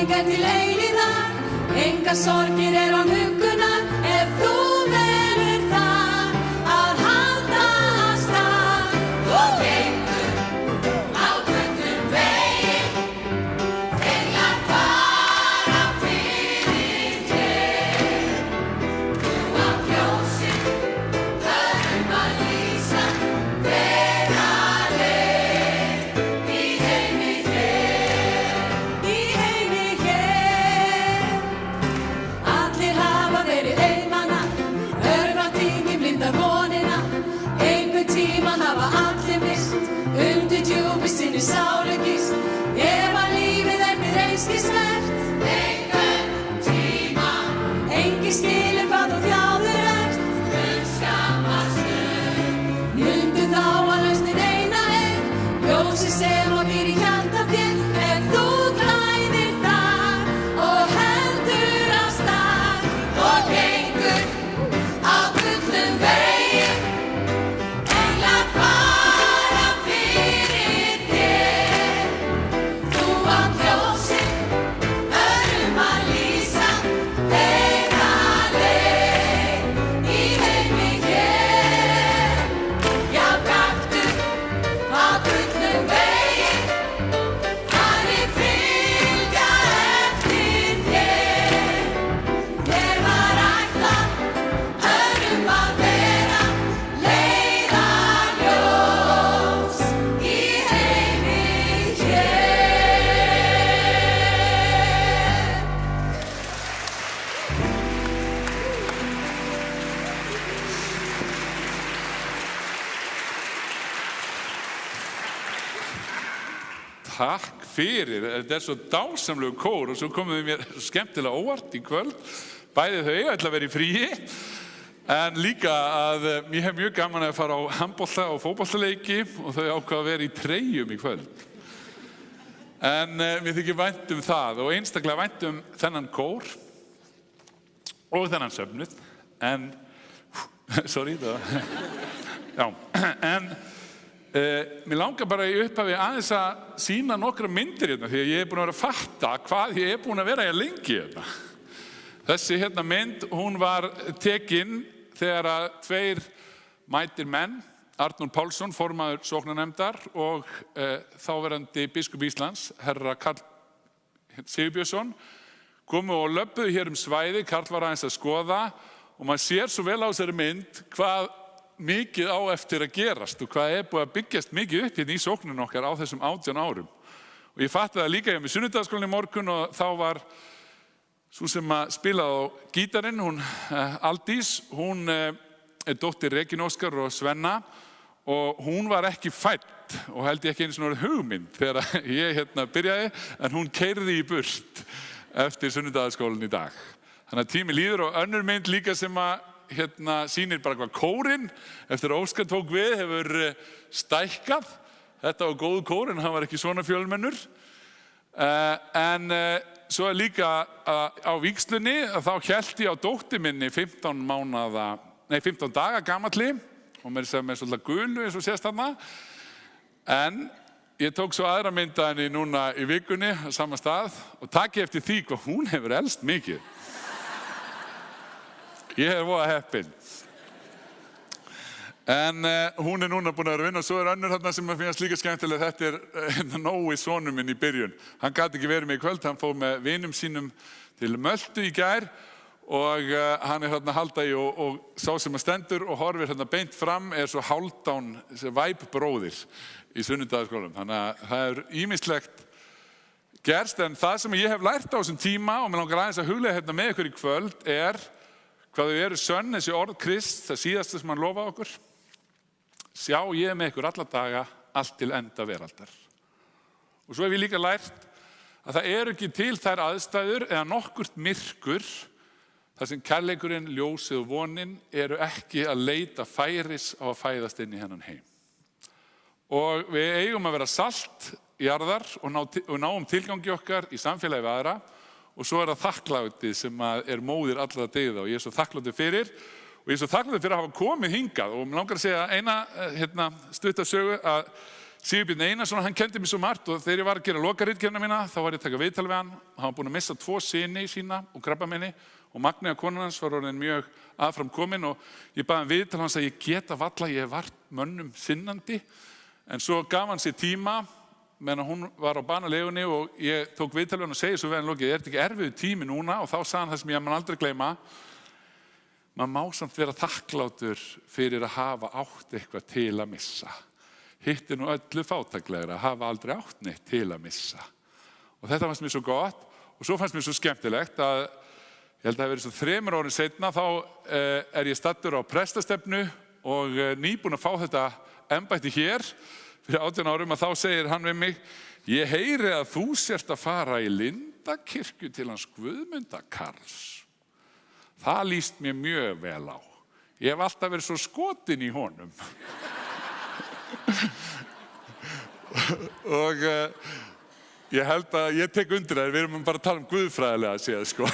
minningar til eilíðar, engar sorgir án huggunar, ef þú velur það að halda af stað. Og gengur á gullnum vegi, englar fara fyrir þér. Þú átt ljósið, höfum að lýsa þeirra leið í heimi hér. Allir hafa verið einmana, örvar tími blindar vonina. Einhvern tímann hafa allir mist, undir djúpi sinni sálu gist. Ef að lífið eftir einskis vert, einhvern tíma, enginn skilur hvað þú þjáður ert. Skammast mundu þá að lausnin eina ljósið sem að býr í hjarta þér. Ef þú glæðir þar og heldur af stað og gengur á gullnum vegi, englar fara fyrir þér. Þú átt ljósið, öðrum að lýsa þeirra leið í heimi hér. Já, gakktu á gullnum vegi, aðrir fylgja eftir þér. Mér var ætlað öðrum að vera leiðarljós í heimi hér. Takk fyrir, þetta svo dásamlegu kór og svo komum við mér skemmtilega óvart í kvöld. Bæði þau ætla að vera í fríi, en líka að ég hef mjög gaman að fara á handbolta og fótboltaleiki og þau ákvað að vera í treyjum í kvöld. En mér þykir vænt það og einstaklega vænt þennan kór og þennan söfnuð, en, sorry, já, en mér langar bara í upphafi aðeins að sýna nokkra myndir hérna, því að ég búin að vera að fatta hvað ég búin að vera lengi hérna. Þessi hérna mynd, hún var tekin þegar að tveir mætir menn, Arnór Pálsson, formaður sóknarnefndar og þáverandi biskup Íslands, herra Karl Sigurbjörnsson, komu og löbbuðu hér svæði. Karl var aðeins að skoða og maður sér svo vel á þessari mynd hvað mikið á eftir að gerast og hvað búið að byggjast mikið upp hérna í sókninu okkar á þessum 18 árum. Og ég fatti það líka hjá mig sunnudagsskólanum í morgun og þá var sú sem að spilaði á gítarinn, hún Aldís, hún dóttir Regínu Óskar og Svenna og hún var ekki fædd og held ég ekki einu svona hugmynd þegar ég byrjaði, en hún keyrði í burt eftir sunnudagsskólanum í dag. Þannig að tími líður og önnur mynd líka sem að sýnir bara hvað kórinn eftir að Óskar tók við hefur stækkað. Þetta var góð kór en hann var ekki svona fjölmennur. En svo líka á vígslunni þá hélt ég á dóttur minni 15 daga gamalli og með svolítið gulu eins og sést þarna. En ég tók svo aðra mynda henni núna í vikunni á sama stað og takk eftir því hvað hún hefur elst mikið. Ég hef voða heppinn. En hún núna búin að vera að vinna og svo önnur þarna sem finnast líka skemmtilega. Þetta Nói sonur minn í byrjun. Hann gat ekki verið með í kvöld, hann fór með vinum sínum til Möltu í gær og hann þarna halda í og sá sem að stendur og horfir þarna beint fram svo Hálfdán væpbróðir í sunnudagsskólanum. Þannig að það ýmislegt gerst, en það sem ég hef lært á þessum tíma og mér langar aðeins að hugleiða með ykkur í kvöld hvað þau eru sönn, þessi orð Krists, það síðasta sem hann lofaði okkur. Sjá, ég með ykkur alla daga, allt til enda veraldar. Og svo hef ég líka lært að það eru ekki til þær aðstæður eða nokkurt myrkur þar sem kærleikurinn, ljósið og vonin eru ekki að leita færis á að fæðast inn í hennan heim. Og við eigum að vera salt jarðar og náum tilgangi okkar í samfélagi við aðra. Og svo það þakklátið sem móðir allra dyggða og ég svo þakklátið fyrir og ég svo þakklátið fyrir að hafa komið hingað og mér langar að segja eina stutta sögu að Sigurbjörn Einarsson, hann kendi mér svo margt og þegar ég var að gera lokaritgerðina mína, þá var ég að taka viðtal við hann. Hann var búinn að missa 2 syni sína og krabbameini og Magnea konan hans var orðin mjög aðframkomin og ég baði hann viðtal og hann sagði, ég geta valla, ég hef vart mönnum sinnandi. En svo gaf hann sér tíma, meðan hún var á banalegunni og ég tók viðtal við hann og segi svo við hann lokið, þetta ekki erfiður tími núna? Og þá sagði hann það sem ég man aldrei gleyma, maður má samt vera þakklátur fyrir að hafa átt eitthvað til að missa. Hitt nú öllu fátæklegra að hafa aldrei átt neitt til að missa. Og þetta fannst mér svo gott og svo fannst mér svo skemmtilegt að ég held að það hafi verið svo 3 árum seinna þá er ég staddur á prestastefnu og nýbúinn að fá þetta embætti hér fyrir 18 árum að þá segir hann við mig, ég heyri að þú sért að fara í Lindakirkju til hans Guðmundar Karls. Það líst mér mjög vel á. Ég hef alltaf verið svo skotin í honum. Og ég held að ég tek undir það, við erum bara að tala guðfræðilega séð, sko.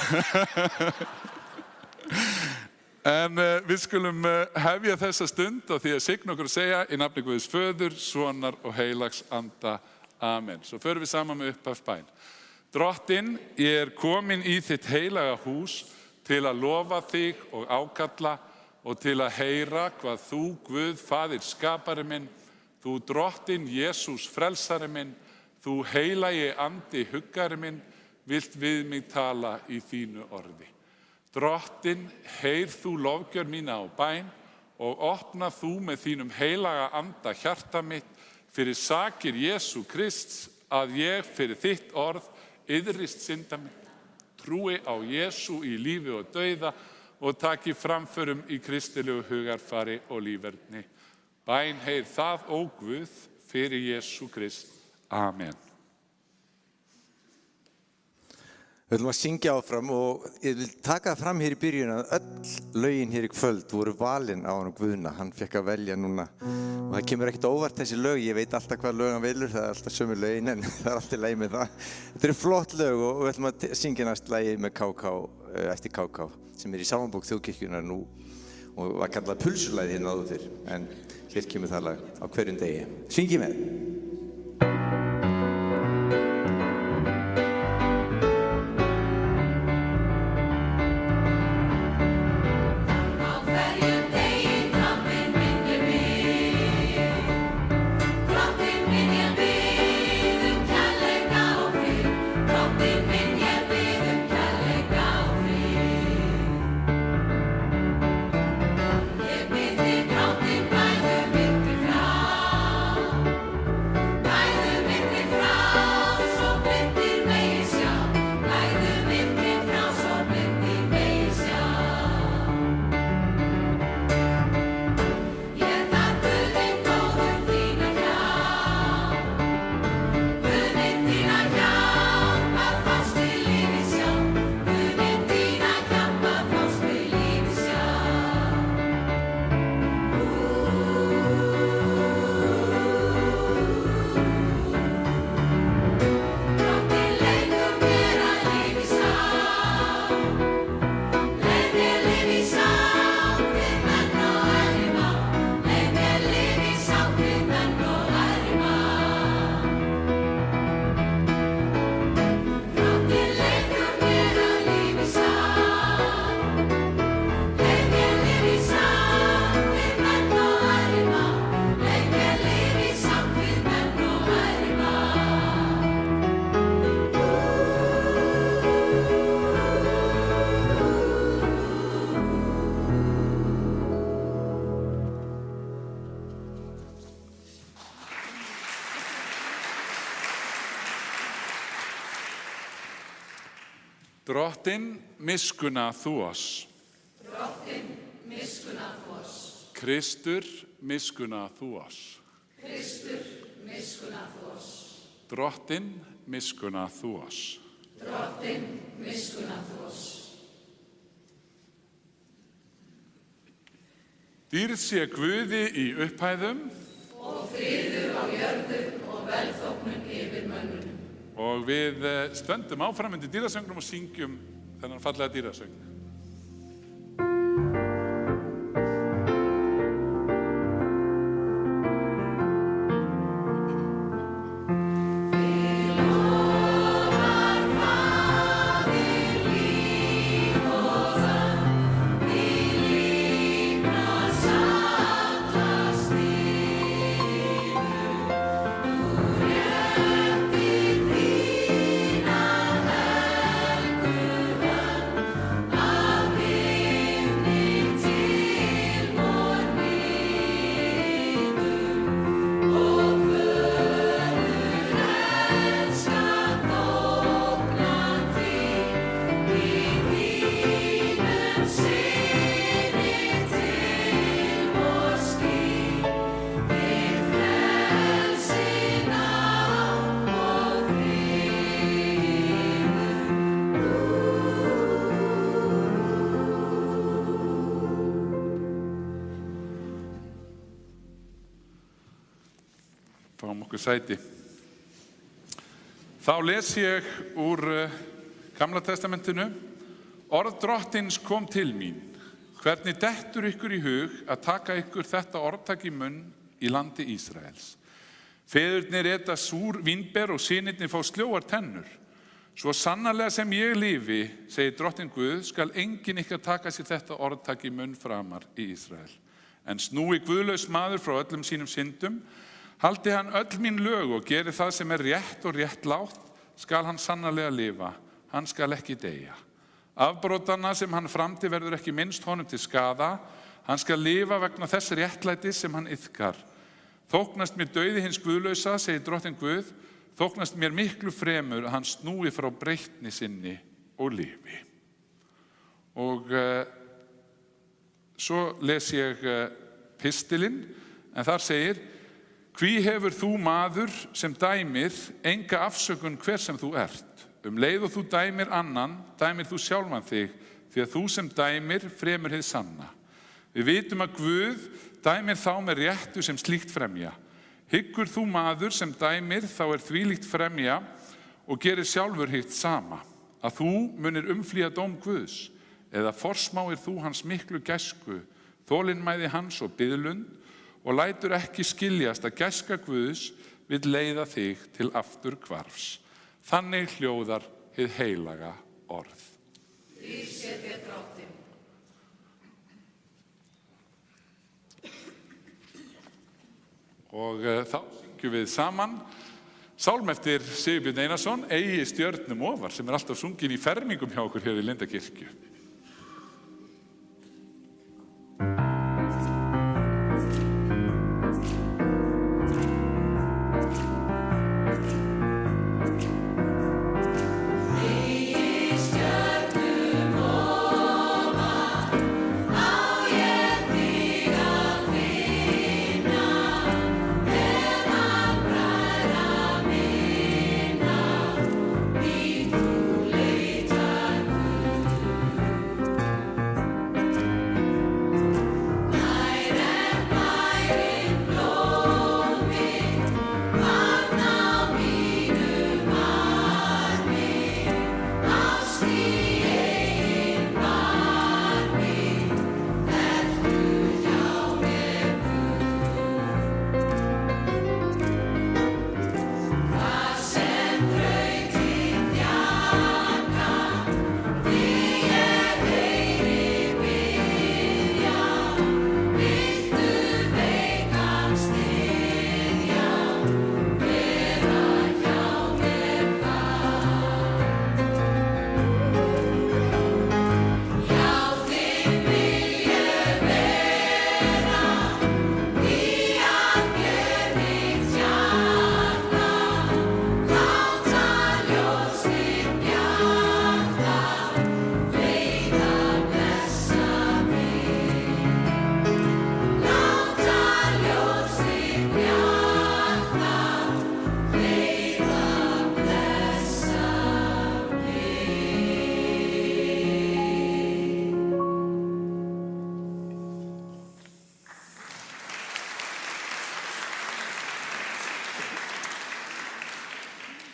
En við skulum hefja þessa stund og því að signa okkur að segja í nafni Guðs Föður, Sonar og Heilags Anda. Amen. Svo förum við saman með upphafsbæn. Drottinn, ég er komin í þitt heilaga hús til að lofa þig og ákalla og til að heyra hvað þú, Guð, Faðir skapari minn, þú drottinn Jesús frelsari minn, þú heilagi andi huggari minn, vilt við mig tala í þínu orði. Drottinn, heyr þú lofgjör mína á bæn og opna þú með þínum heilaga anda hjarta mitt fyrir sakir Jesú Krists að ég fyrir þitt orð iðrist synda mitt, trúi á Jesú í lífi og dauða og taki framförum í kristilegu hugarfari og líferni. Bæn heyr það, ó Guð, fyrir Jesú Krist. Amen. Við ætlum að syngja áfram og ég vil taka það fram hér í byrjun að öll lögin hér í kvöld voru valin á hann Guðna. Hann fekk að velja núna og það kemur ekkert óvart þessi lög. Ég veit alltaf hvað lög hann velur, það er alltaf sömu lögin en það er alltaf í lagi með það. Þetta eru flott lög og við ætlum að syngja næst lagi með KK, eftir KK sem er í Sálmabók Þjóðkirkjunnar nú og var kallað pulsulagið hérna áður fyrr. En hér kemur það lag á hverjum degi. Syngjum með. Drottinn, miskunna þú oss. Drottinn, miskunna þú oss. Kristur, miskunna þú oss. Kristur, miskunna þú oss. Drottinn, miskunna þú oss. Drottinn, miskunna þú oss. Dýrð sé Guði í upphæðum Og friður á jörðu og velþóknun yfir mönnunum. og við stöndum áfram undir dýrasöngnum og syngjum þennan fallega dýrasöng. nokkuð sæti. Þá les ég úr Gamla testamentinu. Orð Drottins kom til mín. Hvernig dettur ykkur í hug að taka ykkur þetta orðtak í munn í landi Ísraels? Feðurnir eta súr vínber og synirnir fá sljóar tennur. Svo sannarlega sem ég lifi, segir Drottinn Guð, skal enginn ykkar taka sér þetta orðtak í munn framar í Ísrael. En snúi guðlaus maður frá öllum sínum syndum, haldi hann öll mín lög og geri það sem er rétt og réttlátt, skal hann sannarlega lifa, hann skal ekki deyja. Afbrotana sem hann framdi verður ekki minnst honum til skaða, hann skal lifa vegna þess réttlætis sem hann iðkar. Þóknast mér dauði hins guðlausa, segir Drottinn Guð, þóknast mér miklu fremur að hann snúi frá breytni sinni og lifi. Og svo les ég pistilinn, en þar segir, hví hefur þú maður sem dæmir enga afsökun hver sem þú ert? Leið og þú dæmir annan, dæmir þú sjálfan þig, því að þú sem dæmir fremur hið sanna. Við vitum að Guð dæmir þá með réttu sem slíkt fremja. Hyggur þú maður sem dæmir, þá þvílíkt fremja og gerir sjálfur hitt sama, að þú munir umflýja dóm Guðs, eða forsmáir þú hans miklu gæsku, þolinmæði hans og biðlund, og lætur ekki skiljast að gæska Guðs vill leiða þig til afturhvarfs. Þannig hljóðar hið heilaga orð. Prís sé þér Drottinn. Og þá syngjum við saman sálm eftir Sigurbjörn Einarsson, Eigi stjörnum ofar, sem alltaf sungin í fermingum hjá okkur hér í Lindakirkju.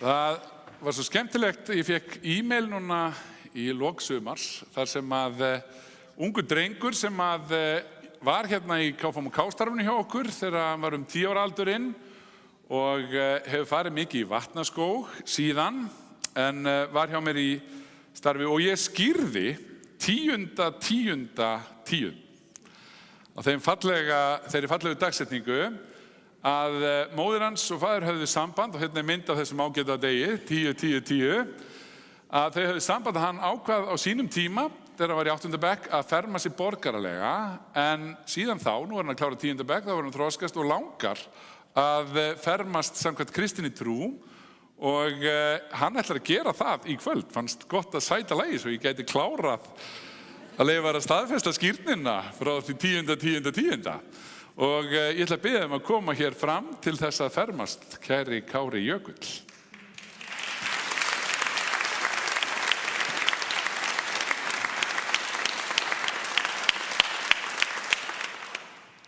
Það var svo skemmtilegt, ég fekk e-mail núna í lok sumars þar sem að ungur drengur sem að var hérna í KFUM-starfinu hjá okkur þegar hann var 10 ára aldurinn og hefur farið mikið í vatnaskóg síðan en var hjá mér í starfi og ég skýrði 10.10. á þeirri fallegu dagsetningu að móðir hans og faðir höfðu samband og hérna mynd af þessum ágæta degi 10.10.10 að þau höfðu samband að hann ákvað á sínum tíma þegar hann var í 8. bekk að ferma sig borgaralega en síðan þá, nú er hann að klára 10. bekk, þá var hann þroskast og langar að fermast samkvæmt kristinni trú og hann ætlar að gera það í kvöld, fannst gott að sæta lagi svo ég gæti klárað að leyfa að staðfesta skírnina frá því 10.10.10. Og ég ætla að biðja að koma hér fram til þess að fermast, kæri Kári Jökull.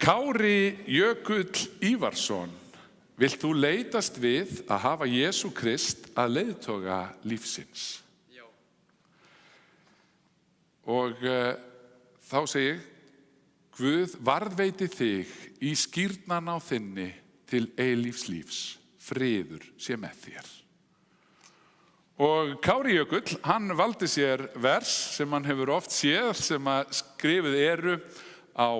Kári Jökull Ívarsson Vilt þú leitast við að hafa Jesú Krist að leiðtoga lífsins? Já. Og þá segi ég, Guð varðveiti þig í skírnan á þinni til eilífs lífs, friður sé með þér. Og Kári Jökull, hann valdi sér vers sem hann hefur oft séð, sem að skrifuð eru á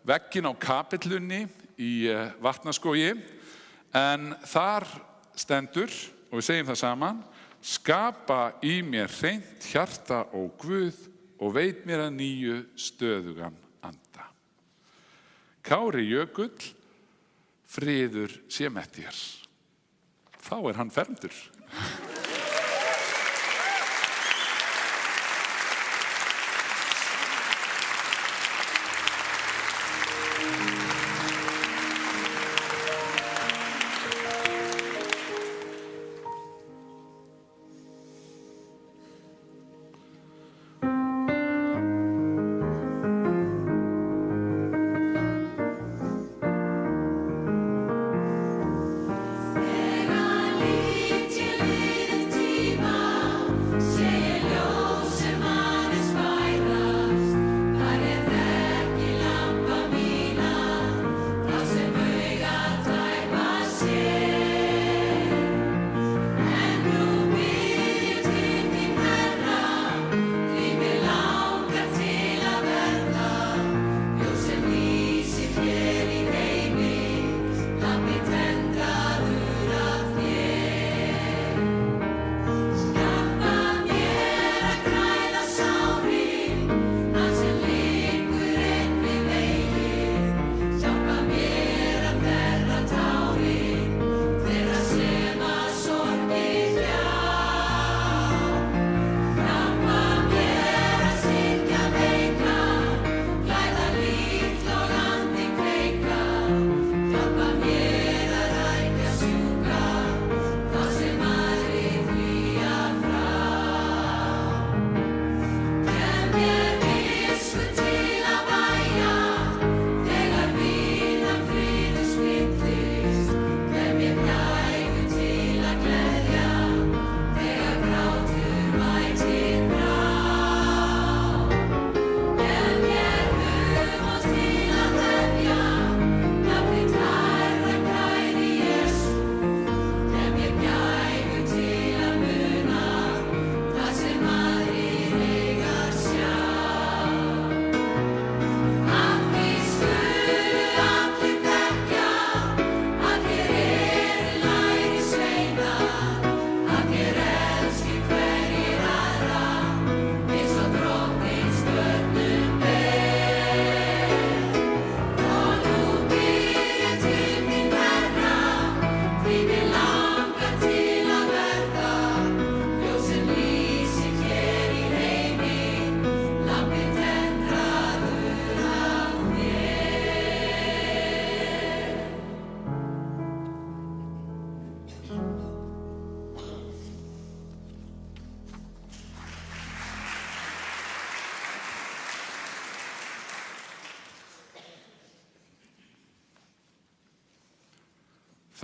vegginn á kapellunni í Vatnaskógi, en þar stendur, og við segjum það saman, skapa í mér hreint hjarta, ó Guð, og veit mér að nýju stöðugan anda. Kári Jökull, friður sé með þér. Þá hann fermdur.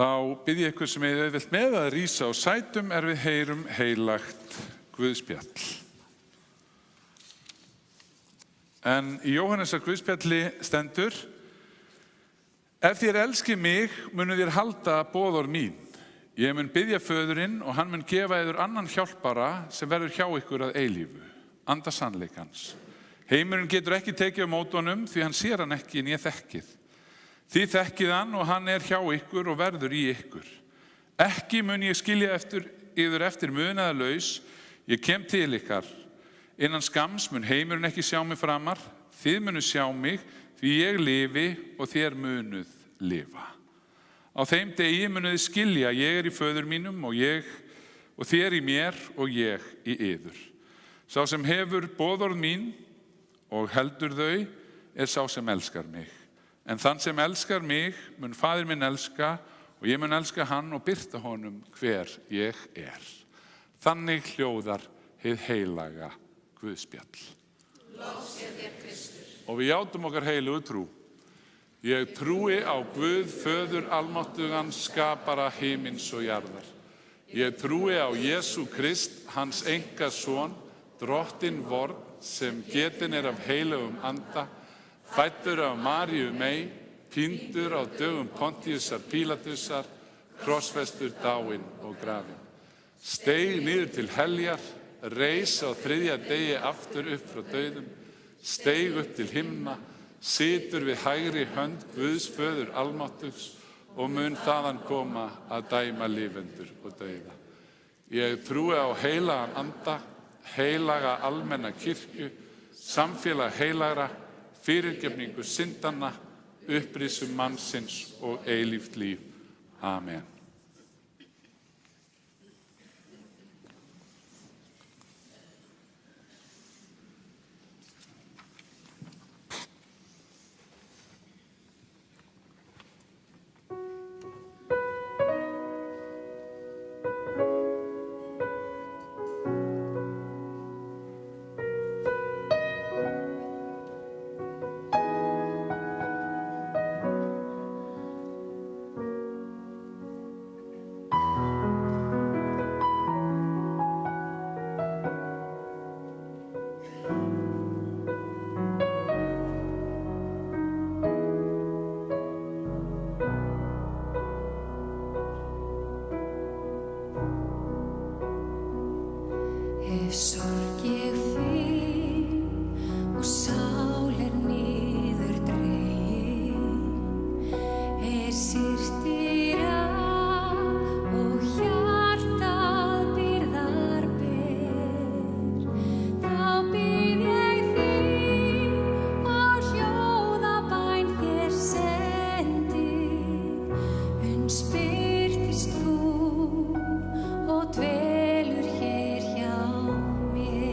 Þá bið ég ykkur sem er auðvelt með að rísa á sætum við heyrum heilagt Guðspjall. En í Jóhannesar Guðspjalli stendur: Ef þér elskið mig, munu þér halda boðorð mín. Ég mun biðja föðurinn og hann mun gefa yður annan hjálpara sem verður hjá ykkur að eilífu, anda sannleikans. Heimurinn getur ekki tekið á móti honum því hann sér hann ekki né þekkið. Þið þekkið hann og hann er hjá ykkur og verður í ykkur. Ekki mun ég skilja yður eftir munaðarlaus, ég kem til ykkar. Innan skams mun heimurinn ekki sjá mig framar, þið munu sjá mig því ég lifi og þér munuð lifa. Á þeim degi munuð þið skilja, ég er í föður mínum og þér í mér og ég í yður. Sá sem hefur boðorð mín og heldur þau er sá sem elskar mig. En þann sem elskar mig mun faðir minn elska og ég mun elska hann og birta honum hver ég er. Þannig hljóðar hið heilaga Guðspjall. Lof sé þér Kristur. Og við játum okkar heilugu trú. Ég trúi á Guð, Föður almáttugan, skapara himins og jarðar. Ég trúi á Jesú Krist, hans einkason, drottinn vorn, sem getinn af heilögum anda, fæddur af Maríu mey, píndur á dögum Pontíusar Pílatusar, krossfestur, dáinn og grafinn. Steig niður til heljar, reis á 3. degi aftur upp frá dauðum, steig upp til himna, situr við hægri hönd Guðs Föður almáttugs og mun þaðan koma að dæma lifendur og dauða. Ég trúi á heilagan anda, heilaga almenna kirkju, samfélag heilagra, fyrirgefningu syndanna, upprisum mannsins og eilíft líf. Amen. Sorg ég finn og sál niður dregin, syrtir af og hjartað byrðar ber. Þá bið ég þín og hljóðabæn þér sendi, uns birtist þú og dvelur hér hjá mér.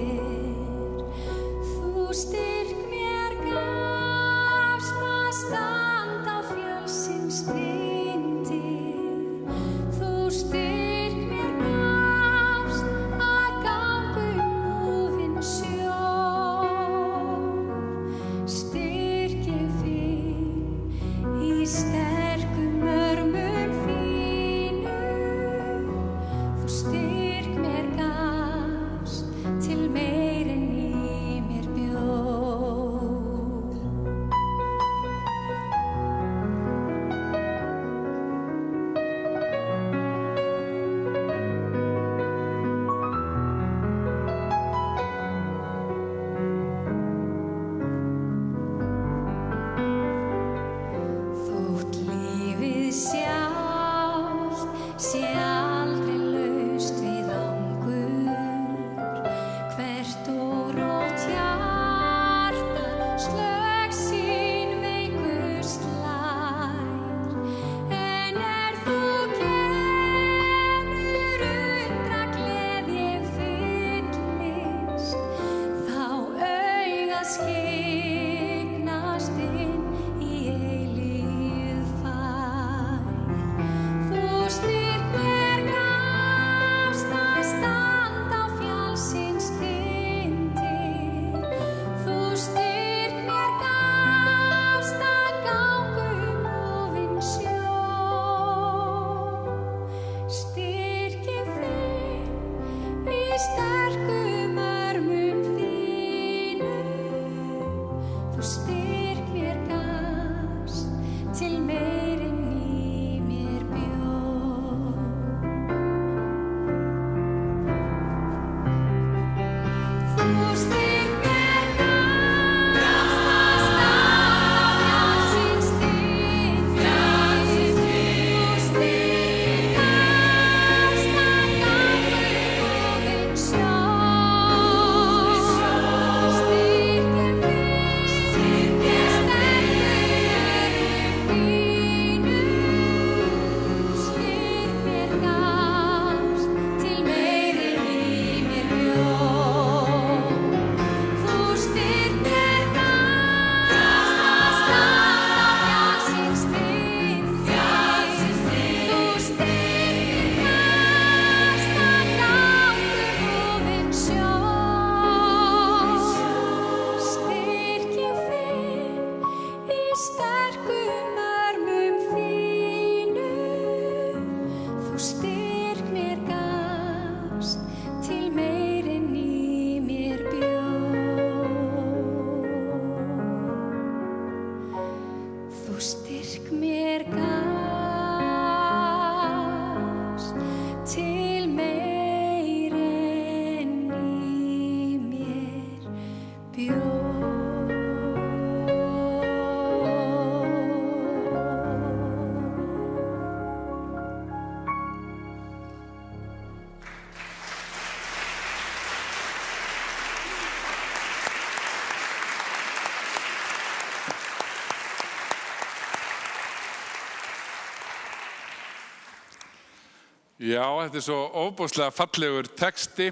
Já, þetta svo ofboðslega fallegur texti.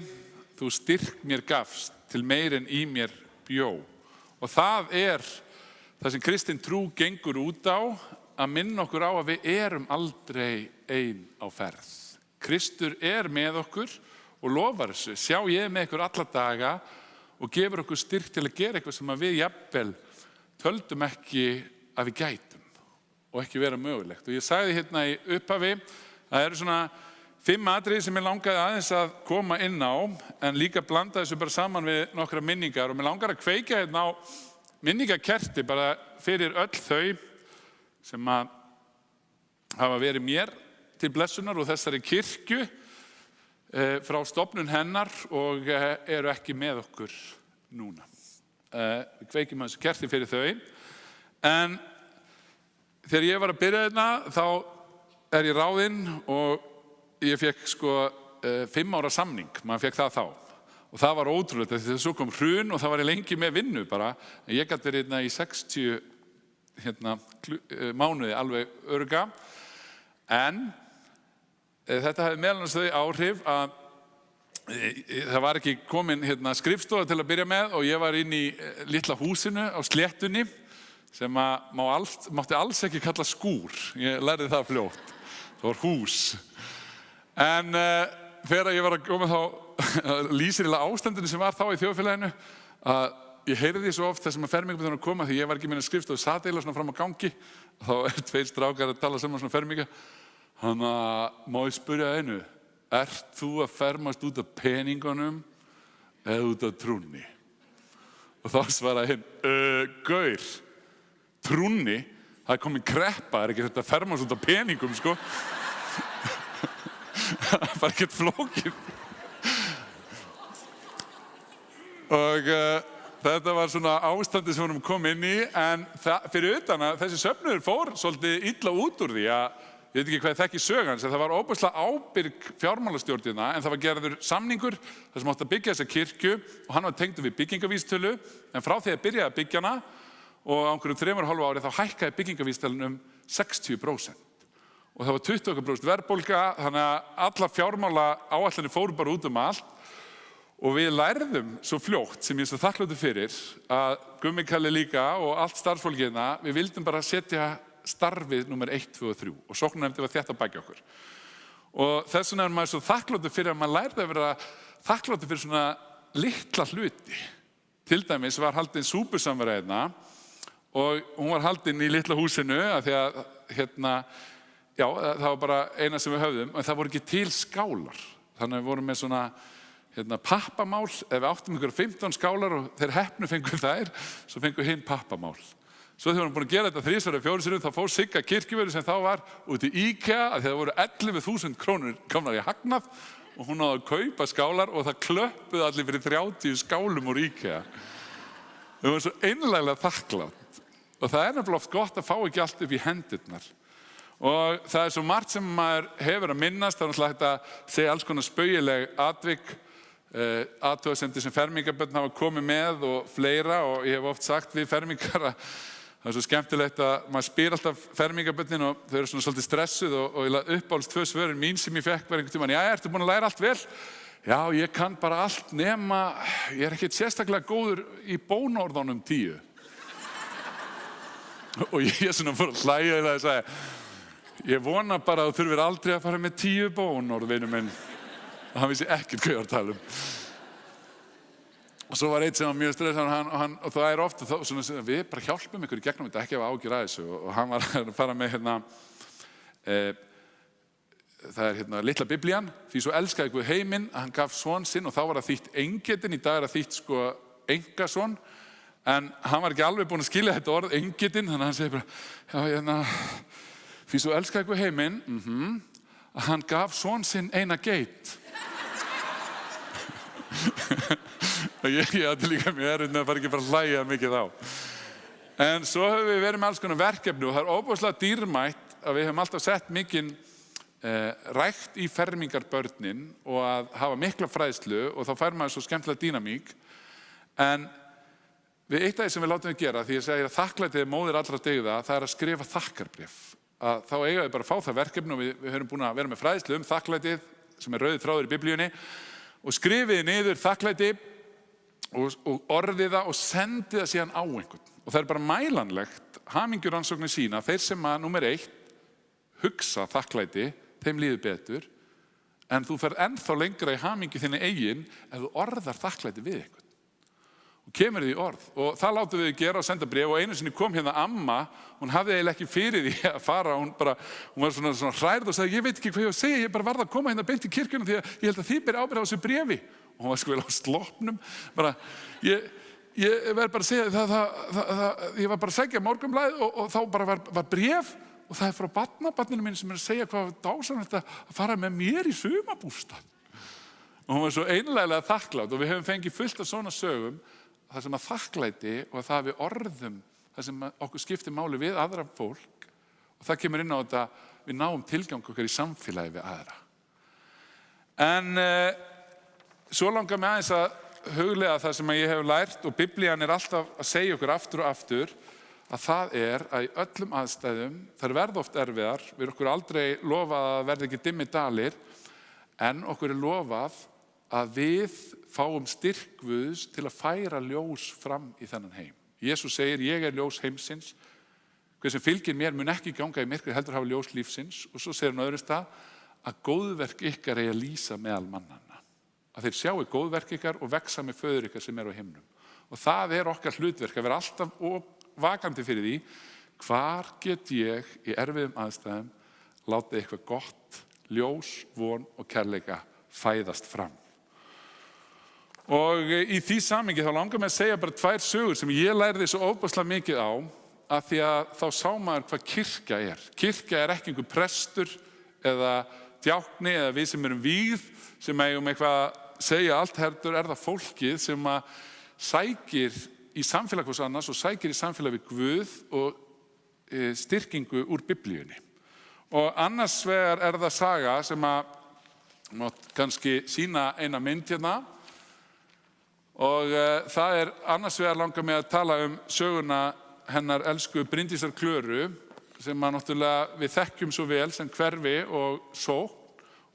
Þú styrk mér gafst til meir en í mér bjó. Og það það sem kristin trú gengur út á, að minna okkur á að við erum aldrei ein á ferð. Kristur með okkur og lofar þessu. Sjá, ég með ykkur alla daga og gefur okkur styrk til að gera eitthvað sem við jafnvel töldum ekki að við gætum og ekki vera mögulegt. Og ég sagði hérna í upphafi, það eru svona 5 atriði sem ég langaði aðeins að koma inn á, en líka blanda þessu bara saman við nokkra minningar. Og mér langar að kveikja hérna á minningakerti bara fyrir öll þau sem að hafa verið mér til blessunar og þessari kirkju frá stofnun hennar og eru ekki með okkur núna. Við kveikjum þessu kerti fyrir þau. En þegar ég var að byrja hérna, þá ég ráðinn og ég fekk 5 ára samning. Maður fekk það þá. Og það var ótrúlegt, þegar svo kom hrun og það var ég lengi með vinnu bara. Ég gat verið hérna í 60 mánuði alveg örga. En þetta hefði meðal annars þau áhrif að það var ekki komin skrifstofa til að byrja með og ég var inn í litla húsinu á sléttunni sem mátti alls ekki kalla skúr. Ég lærði það fljótt. Það var hús. En þegar ég var að koma þá lýsirilega ástandinu sem var þá í þjóðfélaginu að ég heyrði því svo oft þessum að fermingaböndunum koma því ég var ekki með skrifstofu sat eiginlega svona fram á gangi. Þá 2 strákar að tala saman svona ferminga. Þannig að má ég spyrja einu, ert þú að fermast út af peningunum eða út af trúnni? Og þá svaraði hinn, gaur, trúnni, það komin kreppa, ekki þetta að fermast út af peningum, sko. Það var ekkert flókið. Og þetta var svona ástandi sem við komum inn í, en fyrir utan að þessi söfnuður fór svolítið illa út úr því að ég veit ekki hvað ég þekki sögans, en það var óbærslega ábyrg fjármálastjórnina, en það var gerður samningur þar sem átti að byggja þessa kirkju og hann var tengdur við byggingavísitölu, en frá því að byrjaði að byggja hana og á einhverjum 3,5 ári þá hækkaði byggingavísitölun 60%. Og það var 20% verðbólga, þannig að alla fjármála áætlanir fóru bara út allt. Og við lærðum svo fljótt, sem ég svo þakkláttur fyrir, að Gummi Kalli líka og allt starfsfólkina, við vildum bara setja starfið númer 1, 2 og 3 og sóknarnefndin var þétt að baki okkur. Og þess vegna maður svo þakkláttur fyrir að maður lærði að vera þakkláttur fyrir svona litla hluti. Til dæmis var haldin súpusamvera hérna og hún var haldin í litla húsinu að því að það var bara eina sem við höfðum, en það voru ekki til skálar. Þannig að við vorum með svona pappamál, ef við áttum ykkur 15 skálar og þeir heppnu fengur þær, svo fengur hinn pappamál. Svo þegar við vorum búin að gera þetta 3 eða 4 sinnum, þá fór Sigga kirkjuvörður sem þá var út í IKEA að það voru 11.000 krónur komnar í hagnað og hún náði að kaupa skálar og það klöppuðu allir fyrir 30 skálum úr IKEA. Við vorum svo einlæglega þakklátt og það nefnilega oft gott að fá ekki allt upp í hendurnar. Og það svo margt sem maður hefur að minnast, það náttúrulega hægt að segja alls konar spaugileg atvik, athugasemdir sem fermingabörn hafa komið með og fleira og ég hef oft sagt við fermingar að það svo skemmtilegt að maður spyr alltaf fermingabörnin og þau eru svona svolítið stressuð og uppáhalds 2 svörin mín sem ég fekk var einhvern tímann, já, ertu búin að læra allt vel? Já, ég kann bara allt nema, ég ekkert sérstaklega góður í bónorðunum 10. Og ég svona fór að hlæja og sagði, ég vona bara að þú þurfir aldrei að fara með 10 bónorð, vinur minn. Og hann vissi ekkert hvað ég var að tala Og svo var eitt sem var mjög stressað og það ofta svona, við bara hjálpum ykkur í gegnum þetta, ekki að hafa ágjur að þessu. Og hann var að fara með það litla biblían, því svo elskaði Guð heiminn að hann gaf son sinn og þá var það þýtt engetinn, í dag það þýtt engason. En hann var ekki alveg búinn að skilja þetta orð, engetinn, þannig að hann segi bara, því svo elskaði Guð heiminn, að hann gaf son sinn eina geit. Ég átti líka mjög erfitt með að fara ekki bara að hlæja mikið á. En svo höfum við verið með alls konar verkefni og það óbúslega dýrmætt að við höfum alltaf sett mikinn rækt í fermingarbörnin og að hafa mikla fræðslu og þá fær maður svo skemmtilega dýnamík. En við eitt af því sem við látum við gera, því ég segir að þakklætið er móðir allra dyggða, það er að skrifa þakkarbréf. að þá eiga við bara að fá það verkefni og við höfum búin að vera með fræðslu þakklætið sem rauður þráður í Biblíunni og skrifið niður þakklæti og orðið það og sendið það síðan á einhvern. Og það bara mælanlegt, hamingjurannsóknir sína, þeir sem að númer 1 hugsa þakklæti, þeim líður betur, en þú ferð ennþá lengra í hamingju þinni eigin ef þú orðar þakklæti við einhvern. Og kemur því orð. Og það látum við gera og senda bréf og einu sinni kom hérna amma, hún hafði eiginlega ekki fyrir því að fara, hún var svona hrærð og sagði, ég veit ekki hvað ég á að segja, ég bara varð að koma hérna beint í kirkjuna því að ég held að þið beri ábyrgð á þessu bréfi. Og hún var sko vel á sloppnum, ég verð bara að segja ég var bara að segja morgunblaðið og þá bara var bréf og það frá barninu mín sem að segja hvað dásamlegt að fara með mér í sumarbústað. Og hún var svo einlæglega þakklátt og við höfum fengið fullt af svona sögum þar sem að þakklæti og það við orðum þar sem okkur skiptir máli við aðra fólk og það kemur inn á þetta við náum tilgang okkar í samfélagi við aðra. En svo langar mig aðeins að huglega það sem ég hef lært og Biblían alltaf að segja okkur aftur og aftur að það að í öllum aðstæðum, þær verða oft erfiðar, við okkur aldrei lofað að verða ekki dimmi dalir, en okkur lofað að við fáum styrk Guðs til að færa ljós fram í þennan heim. Jesús segir, ég ljós heimsins, hver sem fylgir mér mun ekki ganga í myrkri heldur hafa ljós lífsins og svo segir hann á öðrum stað að góðverk ykkar eigi að lýsa meðal mannanna. Að þeir sjáu góðverk ykkar og vexa með föður ykkar sem á himnum. Og það okkar hlutverk að vera alltaf vakandi fyrir því hvar get ég í erfiðum aðstæðum látið eitthvað gott, ljós, von og kærleika fæðast fram. Og í því samhengi þá langar mig að segja bara 2 sögur sem ég lærði svo ofboðslega mikið á að því að þá sá maður hvað kirkja er. Kirkja ekki einhver prestur eða djákni eða við sem erum vígð sem eigum eitthvað að segja allt heldur það fólkið sem að sækir í samfélag hvers annars og sækir í samfélag við Guð og styrkingu úr Biblíunni. Og annars vegar það saga sem að mátt kannski sína eina mynd hérna og það annars vegar langar mig að tala söguna hennar elsku Bryndísar Klöru sem að náttúrulega við þekkjum svo vel sem hverfi og sókn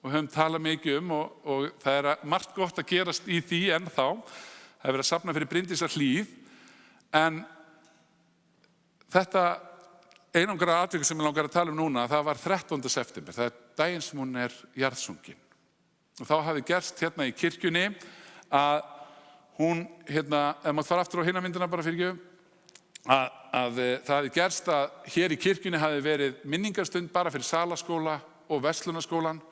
og höfum talað mikið og það margt gott að gerast í því ennþá. Það verið að safna fyrir Bryndísar Hlíð en þetta einangra atvik sem ég langar að tala núna, það var 13. september, það daginn sem hún jarðsungin. Og þá hafði gerst hérna í kirkjunni að hún, ef maður fara aftur á hina myndina bara fyrir ekki, að það hafði gerst að hér í kirkjunni hafði verið minningarstund bara fyrir Salaskóla og Verslunarskólan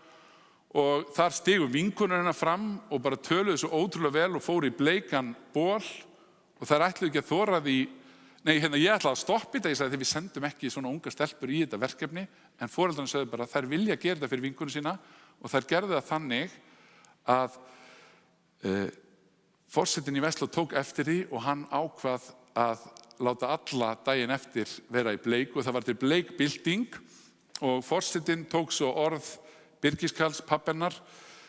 og þar stigu vinkonur hennar fram og bara töluðu svo ótrúlega vel og fóru í bleikan ból og þær ætluðu ekki að þora því. Ég ætlaði að stoppa þetta, ég sagði þegar við sendum ekki svona unga stelpur í þetta verkefni en foreldrarnir sögðu bara að þær vilja gera þetta fyrir vinkonur sína og þær gerðu það þannig að forsetinn í Versló tók eftir því og hann ákvað að láta alla daginn eftir vera í bleik og það var til bleikbylting og forsetinn tók svo orð Birgis Karls pabbennar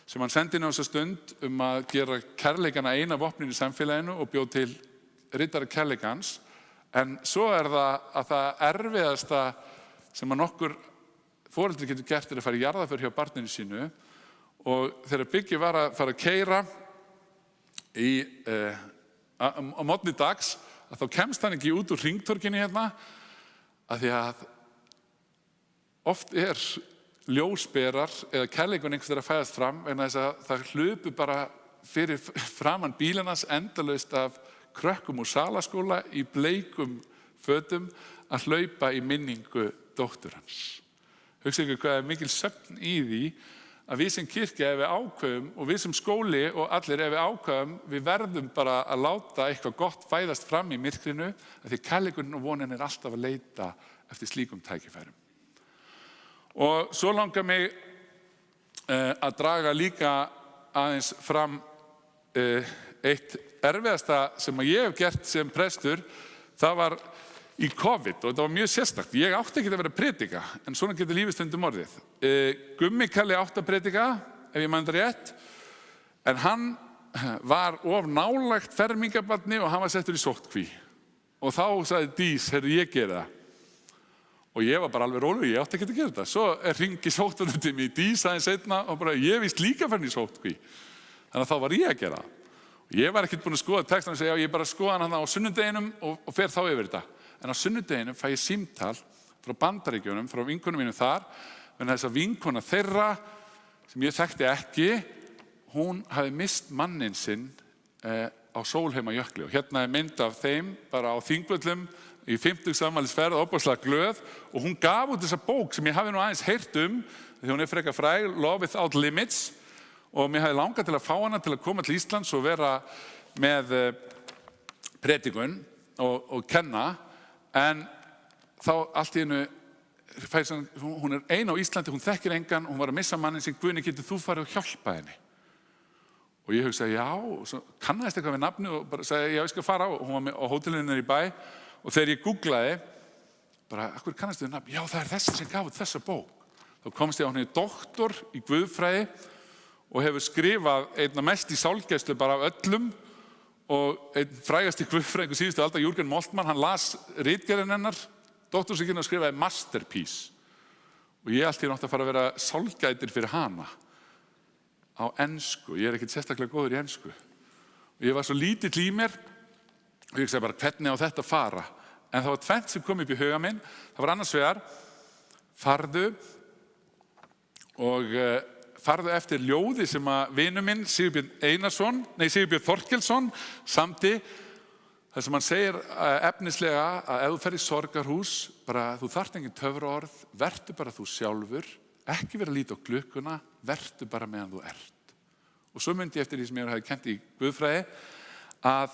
sem hann sendi inn á þessa stund að gera kærleikana eina vopnin í samfélaginu og bjóð til riddara kærleikans. En svo það að það erfiðasta sem að nokkur foreldri getur gert að fara í jarðarför hjá barninu sínu og þegar Biggi var að fara að keyra á morgni dags að þá kemst hann ekki út úr hringtorginni hérna að því að oft ljósberar eða kærleikun einhvers þeirra fæðast fram en þess að það hlupu bara fyrir framan bílarnas endalaust af krökkum úr Salaskóla í bleikum fötum að hlaupa í minningu dóttur hans. Hugsa ykkur hvað mikil sögn í því að við sem kirkja ef við ákveðum og við sem skóli og allir ef við ákveðum við verðum bara að láta eitthvað gott fæðast fram í myrkrinu að því kærleikurinn og vonin alltaf að leita eftir slíkum tækifærum. Og svo langar mig að draga líka aðeins fram eitt erfiðasta sem ég hef gert sem prestur, það var í COVID og það var mjög sérstakt. Ég átti ekki að vera að predika, en svona getur lífið stundum orðið. Gummi Kalli átti að predika, ef ég man það rétt, en hann var of nálægt fermingabarni og hann var settur í sóttkví. Og þá sagði Dís, heyrðu ég gera það. Og ég var bara alveg rólegur, ég átti ekki að gera þetta. Svo hringi sóttvörðurinn mig í dísa en seinna og bara ég víst líka farin í sóttkví. Þannig að þá var ég að gera það. Og ég var ekkert búin að skoða textan og segja, já, ég bara skoða hann á sunnudeginum og fer þá yfir þetta. En á sunnudeginum fæ ég símtal frá Bandaríkjunum, frá vinkonum mínum þar, en þess að vinkona þeirra, sem ég þekkti ekki, hún hafi mist mannin sinn á Sólheimajökli. Og hérna mynd af þeim, bara á Þingvöllum, í 50 afmælisferð, óbúslega glöð, og hún gaf út þessa bók sem ég hafi nú aðeins heyrt því hún frekar fræg, Love Without Limits, og mér hafi langað til að fá hana til að koma til Íslands og vera með predikun og kenna, en þá allt í einu hún ein á Íslandi, hún þekkir engan, hún var að missa mannin sem Guðni, getur þú farið og hjálpa henni? Og ég hugsaði, já, og svo kannaðist eitthvað við nafni og bara sagði, já, ég skal fara og hún var á hótelinu í bæ, og þegar ég googlaði, bara, akkur kannastu við nafni? Já, það þessi sem gaf út þessa bók. Þá komst ég á henni doktor í guðfræði og hefur skrifað einna mest í sálgæslu bara af öllum, og einn frægasti guðfræðingur síðustu aldar, Jürgen Moltmann, hann las ritgerðin hennar, doktorsritgerðina, og skrifaði masterpiece. Og ég allt í nátt að fara að vera sálgætir fyrir hana á ensku. Ég ekkert sérstaklega góður í ensku. Og ég var svo lítill í mér, og ég sagði bara, hvernig á þetta fara? En það var tvennt sem kom upp í huga minn. Það var annars vegar, farðu eftir ljóði sem að vinur minn, Sigurbjörn Þorkelsson, samdi, þar sem hann segir efnislega að ef þú ferð í sorgarhús, bara þú þarft engin töfraorð, vertu bara þú sjálfur, ekki vera að líta á klukkuna, vertu bara meðan þú ert. Og svo myndi ég eftir því sem ég hafi kennt í guðfræði, að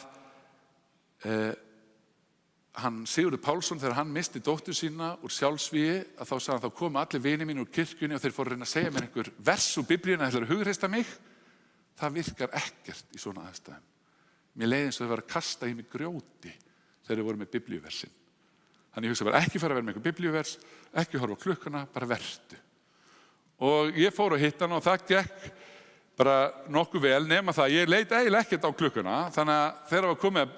Sigurður Pálsson, þegar hann misti dóttur sína úr sjálfsvígi, að þá sagði hann, þá komu allir vinir mín úr kirkjunni og þeir fóru að reyna að segja mér einhver vers úr Biblíuna, þeir hugreista mig. Það virkar ekkert í svona aðstæðum. Mér leiði eins og þau var að kasta í mig grjóti þegar þau voru með biblíuversin. Þannig ég hugsa bara, ekki fara að vera með einhver biblíuvers, ekki horfa á klukkuna, bara vertu. Og ég fór að hitta hann og það gekk bara nokkuð vel, nema það, ég leit eiginlega ekkert á klukkuna, þannig að þegar var komið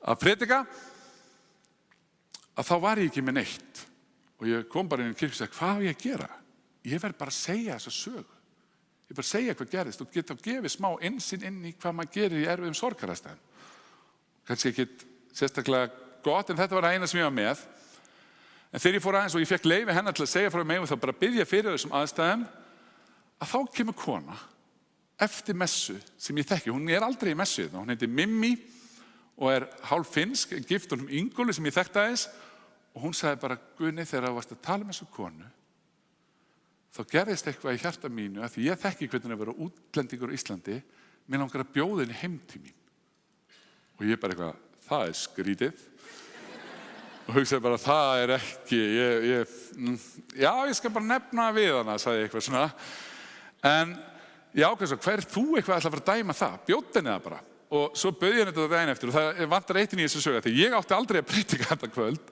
að predika, að þá var ég ekki með neitt. Og ég kom bara inn í kirkju og sagði, hvað á ég að gera? Ég verð bara að segja þessa sögu. Ég bara að segja hvað gerist og geta að gefa smá innsýn inn í hvað maður gerir í erfiðum sorgaraðstæðum. Kannski ekki sérstaklega gott, en þetta var eina sem ég var með. En þegar ég fór aðeins og ég fekk leyfi hennar til að segja frá mig og þá bara biðja fyrir þessum aðstæðum, að þá kemur kona eftir messu sem ég þekki. Hún aldrei í messu þetta. Hún heitir Mimmi og hálf finnsk, gift honum Ingólu sem ég þekkti aðeins, og hún sagði bara, Guðni, þegar þú varst að tala með þessu konu, þá gerðist eitthvað í hjarta mínu, að því ég þekki hvernig að vera útlendingur á Íslandi, mér langar að bjóða henni heim til mín. Og ég bara eitthvað, það skrítið. Og hugsaði bara, það ekki, já, ég skal bara nefna við hana, sagði ég eitthvað svona. En ég ákveð svo, hver þú eitthvað ætla að fara að dæma það? Bjóð henni það bara. Og svo bauði ég þetta daginn eftir og það vantar eitt inn í þessu sögu, því ég átti aldrei að predika þetta kvöld.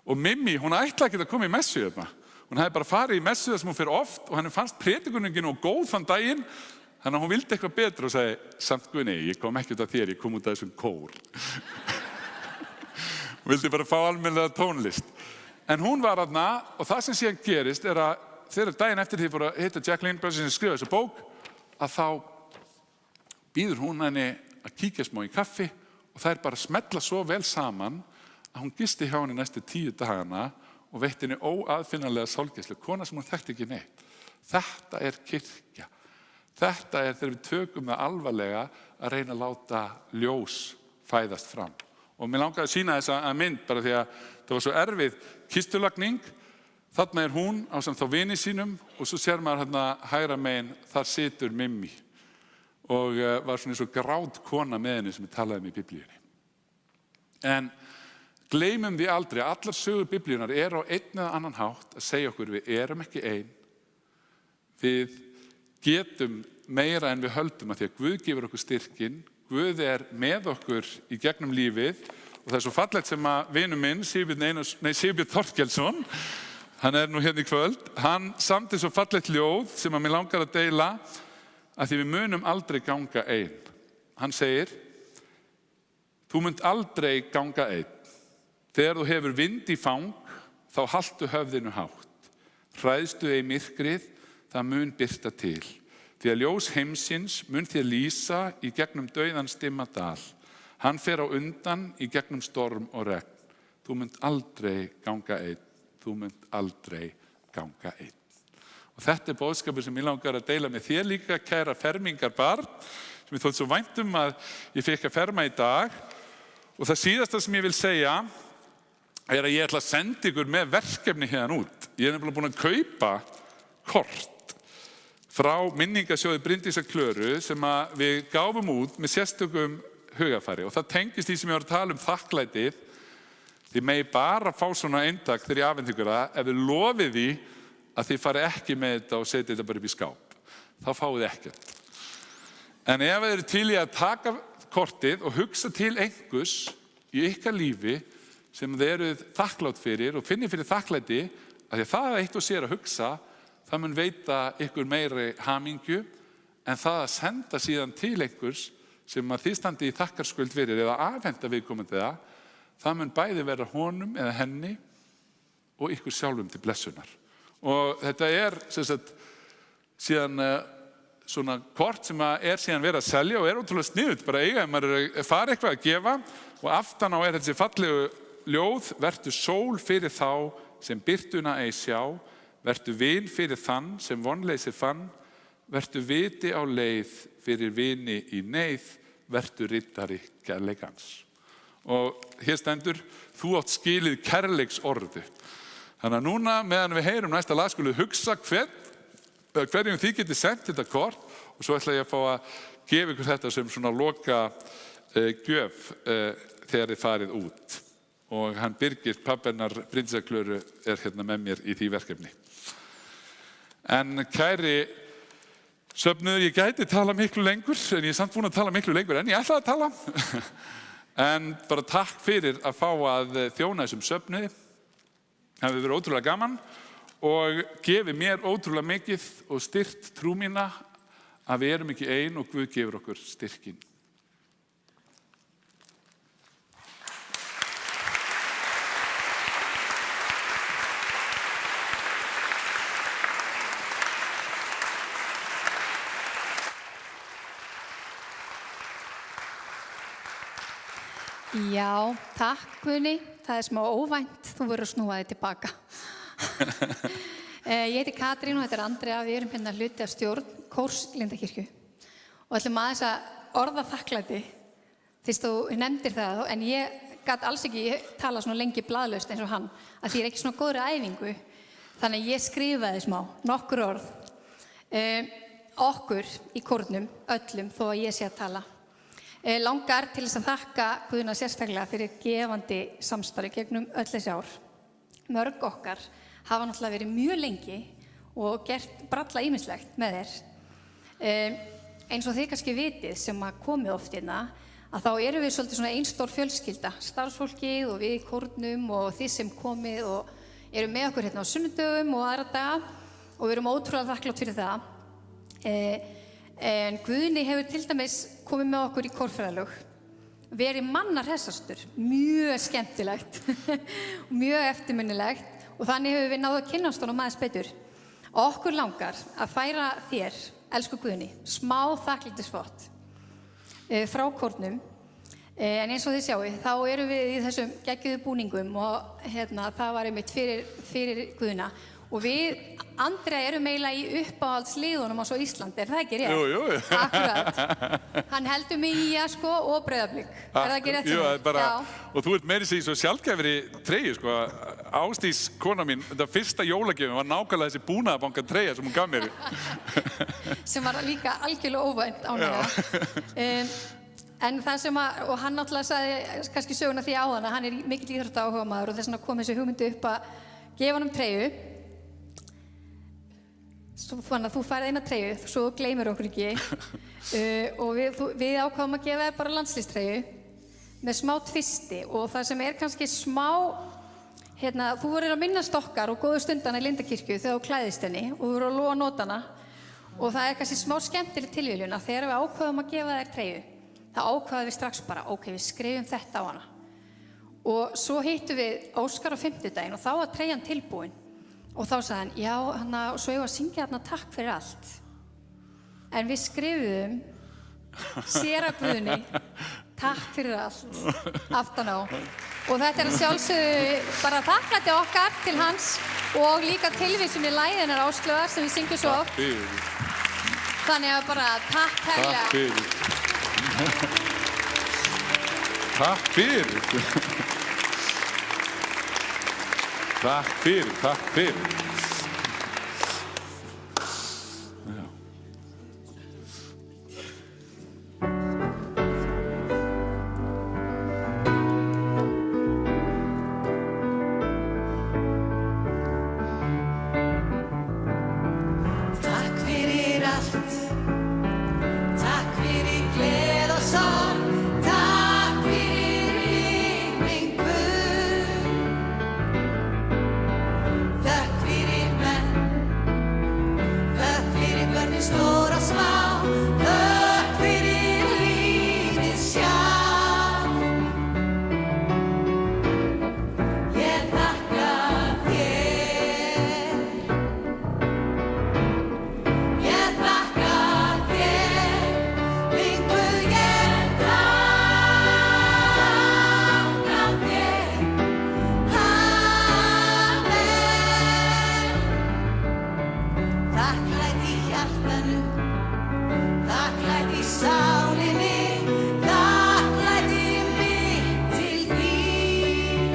Og Mimmi, hún ætlaði ekki að koma í messu þarna. Hún hefði bara farið í messu þar sem hún fyrir oft og henni fannst predikuningin og góð þann daginn, þannig að hún vildi eitthvað betra og sagði, samt Guðni, ég kom ekki út af þér, ég kom út af þessum kór. Hún vildi bara fá almennilega tónlist. En hún var þarna og það sem síðan gerist að þegar daginn eftir því fór að hitta Jack Lindberg sem skrifaði þessa bók, að þá býður hún henni að kíkja smá í kaffi og það bara smetla svo vel saman að hún gisti hjá henni næstu 10 dagana og veitti henni óaðfinnanlega sálgæslu, kona sem hún þekkti ekki neitt. Þetta kirkja. Þetta þegar við tökum það alvarlega að reyna að láta ljós fæðast fram. Og mér langaði að sýna þessa mynd bara því að það var svo erfið kistulagning. Þarna hún ásamt þá vini sínum og svo sér maður hérna hægra megin, þar situr Mimmi. Og var svona eins og grát kona með henni sem við talaðum í Biblíunni. En gleymum því aldrei að allar sögur Biblíunar á einn eða annan hátt að segja okkur við erum ekki ein. Við getum meira en við höldum að því að Guð gefur okkur styrkin. Guð með okkur í gegnum lífið og það svo fallegt sem að vinur minn, Sigurbjörn Þorkelsson, hann nú hérna í kvöld, hann samdi svo fallegt ljóð sem að mér langar að deila að því við munum aldrei ganga ein. Hann segir, þú munt aldrei ganga ein. Þegar þú hefur vind í fang, þá haltu höfðinu hátt. Hræðstu ei myrkrið, það mun birta til. Því að ljós heimsins mun þér lýsa í gegnum dauðans dimma dal. Hann fer á undan í gegnum storm og regn. Þú munt aldrei ganga einn. Þú munt aldrei ganga einn. Og þetta boðskapur sem ég langar að deila með þér líka, kæra fermingarbarn, sem ég þótt svo vænt að ég fekk að ferma í dag. Og það síðasta sem ég vil segja er að ég ætla að senda ykkur með verkefni hérna út. Ég er nefnilega búin að kaupa kort frá minningasjóði Bryndísar Klöru sem við gáfum út með sérstökum hugafæri. Og það tengist því sem ég var að tala um þakklætið. Þið megi bara fá svona eintak þegar ég afhenda ykkur það ef við lofið því að þið fari ekki með þetta og setja þetta bara upp í skáp. Þá fáið þið ekkert. En ef þið eru til í að taka kortið og hugsa til einhvers í ykkar lífi sem þið eruð þakklátt fyrir og finnið fyrir þakklæti, að því að það eitt og sér að hugsa, það mun veita ykkur meiri hamingju en það að senda síðan til einhvers sem að þið standi í þakkarskuld fyrir eða afhenda viðkomandi það mun bæði vera honum eða henni og ykkur sjálfum til blessunar. Og þetta sem sagt, síðan svona kort sem er síðan verið að selja og ótrúlega sniðugt bara eiga ef maður fara eitthvað að gefa og aftan á þessi fallegu ljóð: vertu sól fyrir þá sem birtuna ei sjá, vertu vin fyrir þann sem vonleysi fann, vertu viti á leið fyrir vini í neyð, vertu riddari kærleikans. Og hér stendur: þú átt skilið kærleiksorðu. Þannig að núna meðan við heyrum næsta lag skulum við hugsa hverjum þið getið sendt þetta kort og svo ætla ég að fá að gefa ykkur þetta sem svona loka gjöf þegar þið farið út. Og hann Birgir, pabbi hennar Bryndísar Klöru, hérna með mér í því verkefni. En kæri söfnuður, ég gæti tala miklu lengur, en ég er samt búin að tala miklu lengur en ég ætlaði að tala. En bara takk fyrir að fá að þjóna þessum söfnuði. Það hefur verið ótrúlega gaman og gefið mér ótrúlega mikið og styrkt trú mína að við erum ekki ein og Guð gefur okkur styrkin. Já, takk Guðni, það er smá óvænt, þú verður að snúa þig tilbaka. Ég heiti Katrín og þetta er Andrea, við erum hérna hluti af stjórn kórs Lindakirkju og ætlum aðeins að orða þakklæti fyrst þú nefndir það, en ég gat alls ekki tala svona lengi blaðlaust eins og hann, að því ég er ekki svona góðri æfingu, þannig að ég skrifaði smá, nokkur orð, okkur í kórnum, öllum, þó að ég sé að tala. Langar til þess að þakka Guðna sérstaklega fyrir gefandi samstarfi gegnum öll þessi ár. Mörg okkar hafa náttúrulega verið mjög lengi og gert bralla ýmislegt með þér. Eins og þið kannski vitið sem að komið oft hérna, að þá erum við svolítið svona einstór fjölskylda, starfsfólkið og við í kórnum og þið sem komið og eru með okkur hérna á sunnudögum og aðra daga og við erum ótrúlega þakklátt fyrir það. En Guðni hefur til dæmis komið með okkur í kórfræðalög, verið mannarhessastur, mjög skemmtilegt, mjög eftirminnilegt og þannig hefur við náðu að kynnast honum aðeins betur. Okkur langar að færa þér, elsku Guðni, smá þakklætisvott frá kórnum, en eins og þið sjáu, þá erum við í þessum geggjuðu búningum og það var einmitt fyrir Guðna. Og við, Andrea, erum eiginlega í uppáhaldsliðunum á svo Íslandi, er það ekki rétt? Jú. Akkurat. Hann heldur mig í og Breiðablik. Er það ekki rétt? Jú, bara, og þú ert meiri sig svo sjálfgæfri treyju, sko. Ásdís, kona mín, þetta fyrsta jólagjöfin var nákvæmlega þessi búnaðarbanka treyja sem hún gaf mér. Sem var líka algjörlega óvænt ánægða. En það sem og hann náttúrulega sagði kannski söguna því áðan að hann er mikill íþróttaáhugamaður og þess vegna kom þessi hugmyndi upp að gefa honum treyju. Þannig að þú færð eina treyju, svo gleymir okkur ekki og við ákváðum að gefa þér bara landslýstreyju með smá tvisti og það sem er kannski smá, þú vorir að minnast okkar og góðu stundana í Lindakirkju þegar þú klæðist henni og þú voru að lofa nótana og það er kannski smá skemmtileg tilviljun að þegar við ákváðum að gefa þér treyju, þá ákváðum við strax bara, ok, við skrifum þetta á hana Og svo hittum við Óskar á 50-daginn og þá var treyjan tilbúin. Og þá sagði hann, já, og svo ég var að syngja þarna takk fyrir allt. En við skrifuðum séra Guðni, takk fyrir allt, aftan á. Og þetta að sjálfsögðu bara þakklæti okkar til hans og líka tilvísun í lagið Áslaugar sem við syngjum svo oft. Þannig að bara takk kærlega. Takk fyrir. Takk fyrir. Takk fyrir, takk fyrir. Já. Takk fyrir allt, takk fyrir gleð og sorg, takk fyrir minn Guð. Þökk fyrir menn, þökk fyrir börnin stór og smá, þökk fyrir lífið sjálf. Ég þakka þér, ég þakka þér, minn Guð, ég þakka þér. Amen. Þakklæti í hjartanu, þakklæti í sálinni, þakklæti mitt til þín.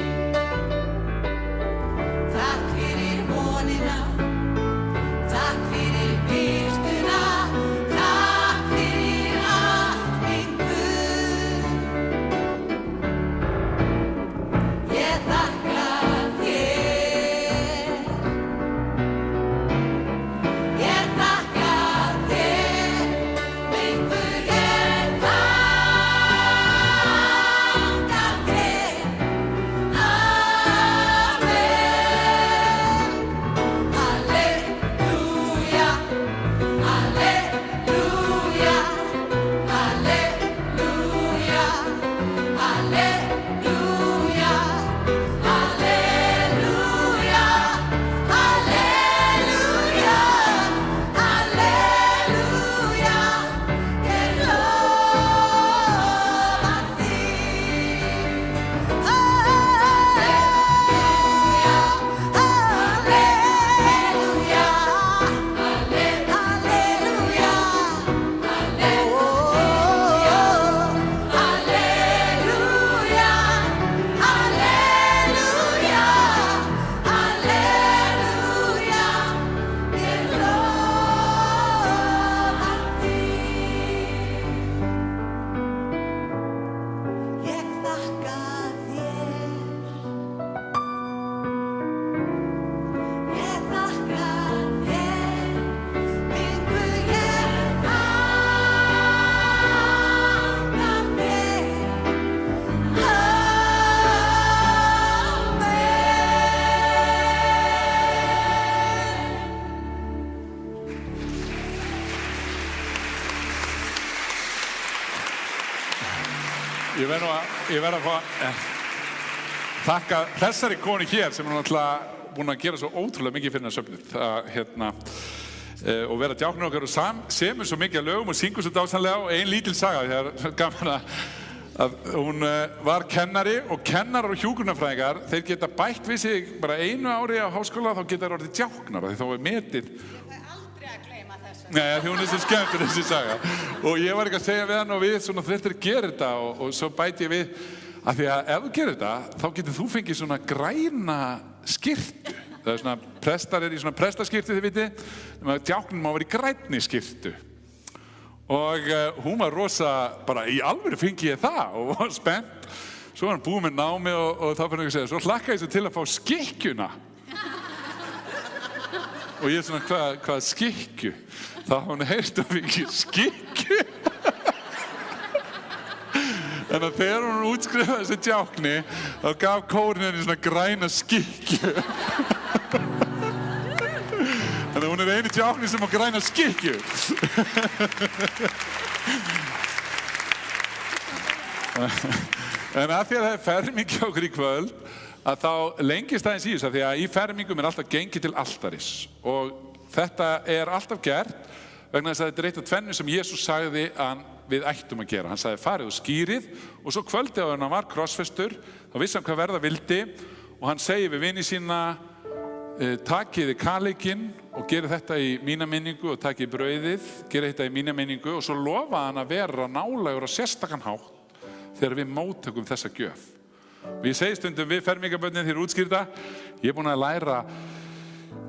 Takk fyrir vonina, takk fyrir birtuna, takk fyrir allt, minn Guð. Ég þakka þér, ég þakka þér, minn Guð, ég þakka þér. Amen. Halleluja, halleluja, halleluja, halleluja, halleluja, halleluja, halleluja. Ég lofa þér. Ég þakka þér, ég þakka þér, minn Guð, ég þakka þér. Ég verð að fá þakka þessari konu hér sem er náttúrulega búin að gera svo ótrúlega mikið fyrir söfnið og vera djáknir okkar og semur svo mikið af lögum og syngur svo dásamlega og ein lítil saga þegar gaman að hún var kennari og kennarar og hjúkrunarfræðingar þeir geta bætt við sig bara 1 ári á háskóla þá geta þeir orðið djáknar því þá er metið Nei, því hún er svo skemmtur þessi saga og ég var ekki að segja við hann og við svona þetta gerir þetta og svo bæti ég við að því að ef þú gerir þetta þá getur þú fengið svona græna skyrtu það er svona prestar í svona prestaskyrtu þið viti djáknum má vera í grænni skyrtu og hún var rosa bara í alvöru fengi ég það og var spennt svo var hann búið með námi og þá fyrir að segja svo hlakka ég svo til að fá skikkjuna og ég er svona hvað skikkju þá hann heyrst að fengi skikkju en þegar hún útskrifaði þessi djákni þá gaf kórinn henni svona græna skikkju þannig að hún er eini djákni sem á græna skikkju En að því að það fermingi okkur í kvöld, að þá lengist aðeins í þess að því að í fermingum alltaf gengið til altaris. Og þetta alltaf gert vegna þess að þetta eitt af tvennu sem Jesús sagði að við ættum að gera. Hann sagði farið og skýrið og svo kvöldið á hann var krossfestur, þá vissi hann hvað verða vildi og hann segi við vini sína takiði kaleikinn og gerið þetta í mína minningu og takið brauðið, gerið þetta í mína minningu og svo lofaði hann að vera nálægur á sérstakan hátt þegar við móttökum þessa gjöf. Og ég segi stundum við fermingarbörnin þegar útskýrta, ég búin að læra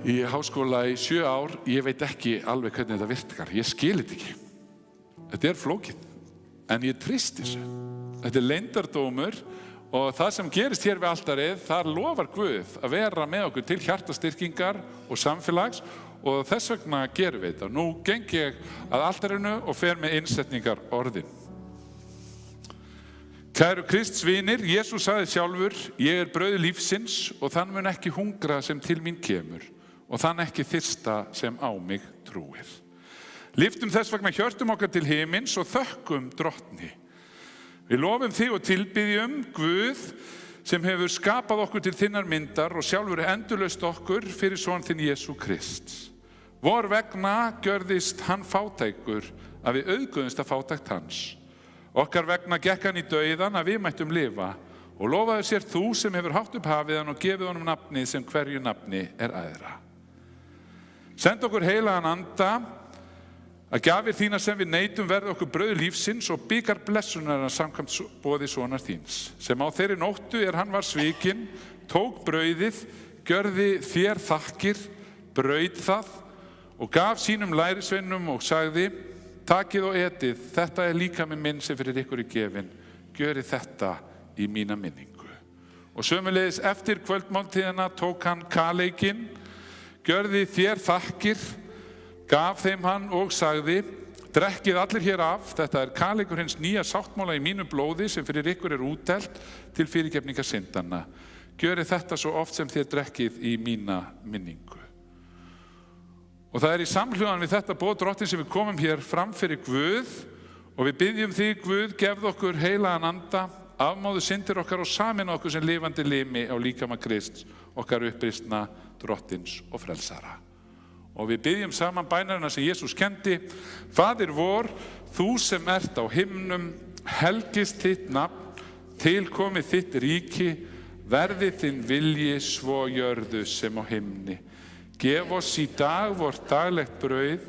í háskóla í 7 ár, ég veit ekki alveg hvernig þetta virkar, ég skil þetta ekki. Þetta flókið, en ég treysti þessu. Þetta leyndardómur og það sem gerist hér við altarið, þar lofar Guð að vera með okkur til hjartastyrkingar og samfélags og þess vegna gerum við þetta. Nú geng ég að altarinu og fer með innsetningar orðin. Kæru Krists vinir, Jesús sagði sjálfur, ég brauð lífsins og þann mun ekki hungra sem til mín kemur og þann ekki þyrsta sem á mig trúir. Lyftum þess vegna hjörtum okkar til himins og þökkum drottni. Við lofum þig og tilbiðjum Guð sem hefur skapað okkur til þinnar myndar og sjálfur endurlaust okkur fyrir son þinn Jesú Krist. Vor vegna gjörðist hann fátækur að við auðguðumst að fátækt hans. Okkar vegna gekk hann í dauðan að við mættum lifa og lofaðu sér þú sem hefur hátt upp hafið hann og gefið honum nafnið sem hverju nafni æðra. Send okkur heilagan anda að gjafir þína sem við neytum verði okkur brauð lífsins og bikar blessunar samkvæmt boði sonar þíns. Sem á þeirri nóttu hann var svikinn, tók brauðið, gjörði þér þakkir, braut það og gaf sínum lærisveinum og sagði, takið og etið, þetta líkami minn sem fyrir ykkur í gefin, gjörið þetta í mína minningu. Og sömuleiðis eftir kvöldmáltíðina tók hann kaleikinn, gjörði þér þakkir, gaf þeim hann og sagði, drekkið allir hér af, þetta kaleikur hins nýja sáttmála í mínu blóði sem fyrir ykkur útdelt til fyrirgefningar syndanna. Gjörið þetta svo oft sem þér drekkið í mína minningu. Og það í samhljóðan við þetta boð drottins sem við komum hér fram fyrir Guð og við biðjum þig Guð, gefðu okkur heilagan anda, afmáðu syndir okkar og sameina okkur sem lifandi limi á líkama Krists, okkar uppristna drottins og frelsara. Og við biðjum saman bænarina sem Jesús kendi, Faðir vor, þú sem ert á himnum, helgist þitt nafn, tilkomi þitt ríki, verði þinn vilji svo jörðu sem á himni. Gef oss í dag vort daglegt brauð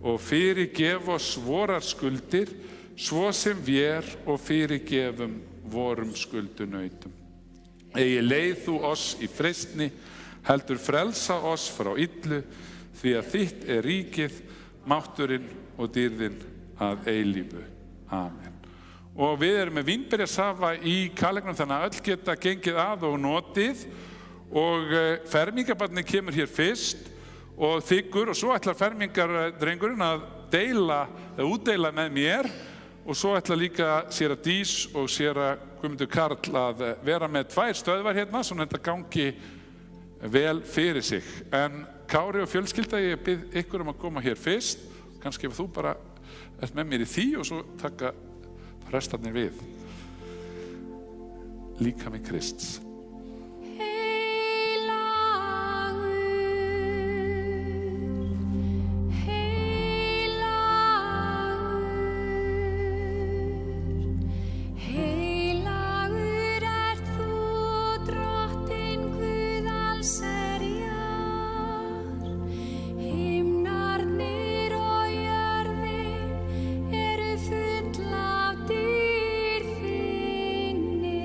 og fyrirgef oss vorar skuldir, svo sem vér og fyrirgefum vorum skuldunautum. Eigi leið þú oss í freistni, heldur frelsa oss frá illu, því að þitt ríkið, mátturinn og dýrðin að eilífu. Amen. Og við erum með vínberjasafa í kaleiknum þannig að öll geta gengið að og notið og fermingabarnið kemur hér fyrst og þiggur og svo ætlar fermingardrengurinn að útdeila með mér og svo ætlar líka séra Dís og séra Guðmundur Karl að vera með 2 stöðvar hérna svo þetta gangi vel fyrir sig. En Kári og fjölskylda, ég bið ykkur að koma hér fyrst, kannski ef þú bara ert með mér í því og svo taka prestarnir við. Líkami Krists. Full af dýrð þinni.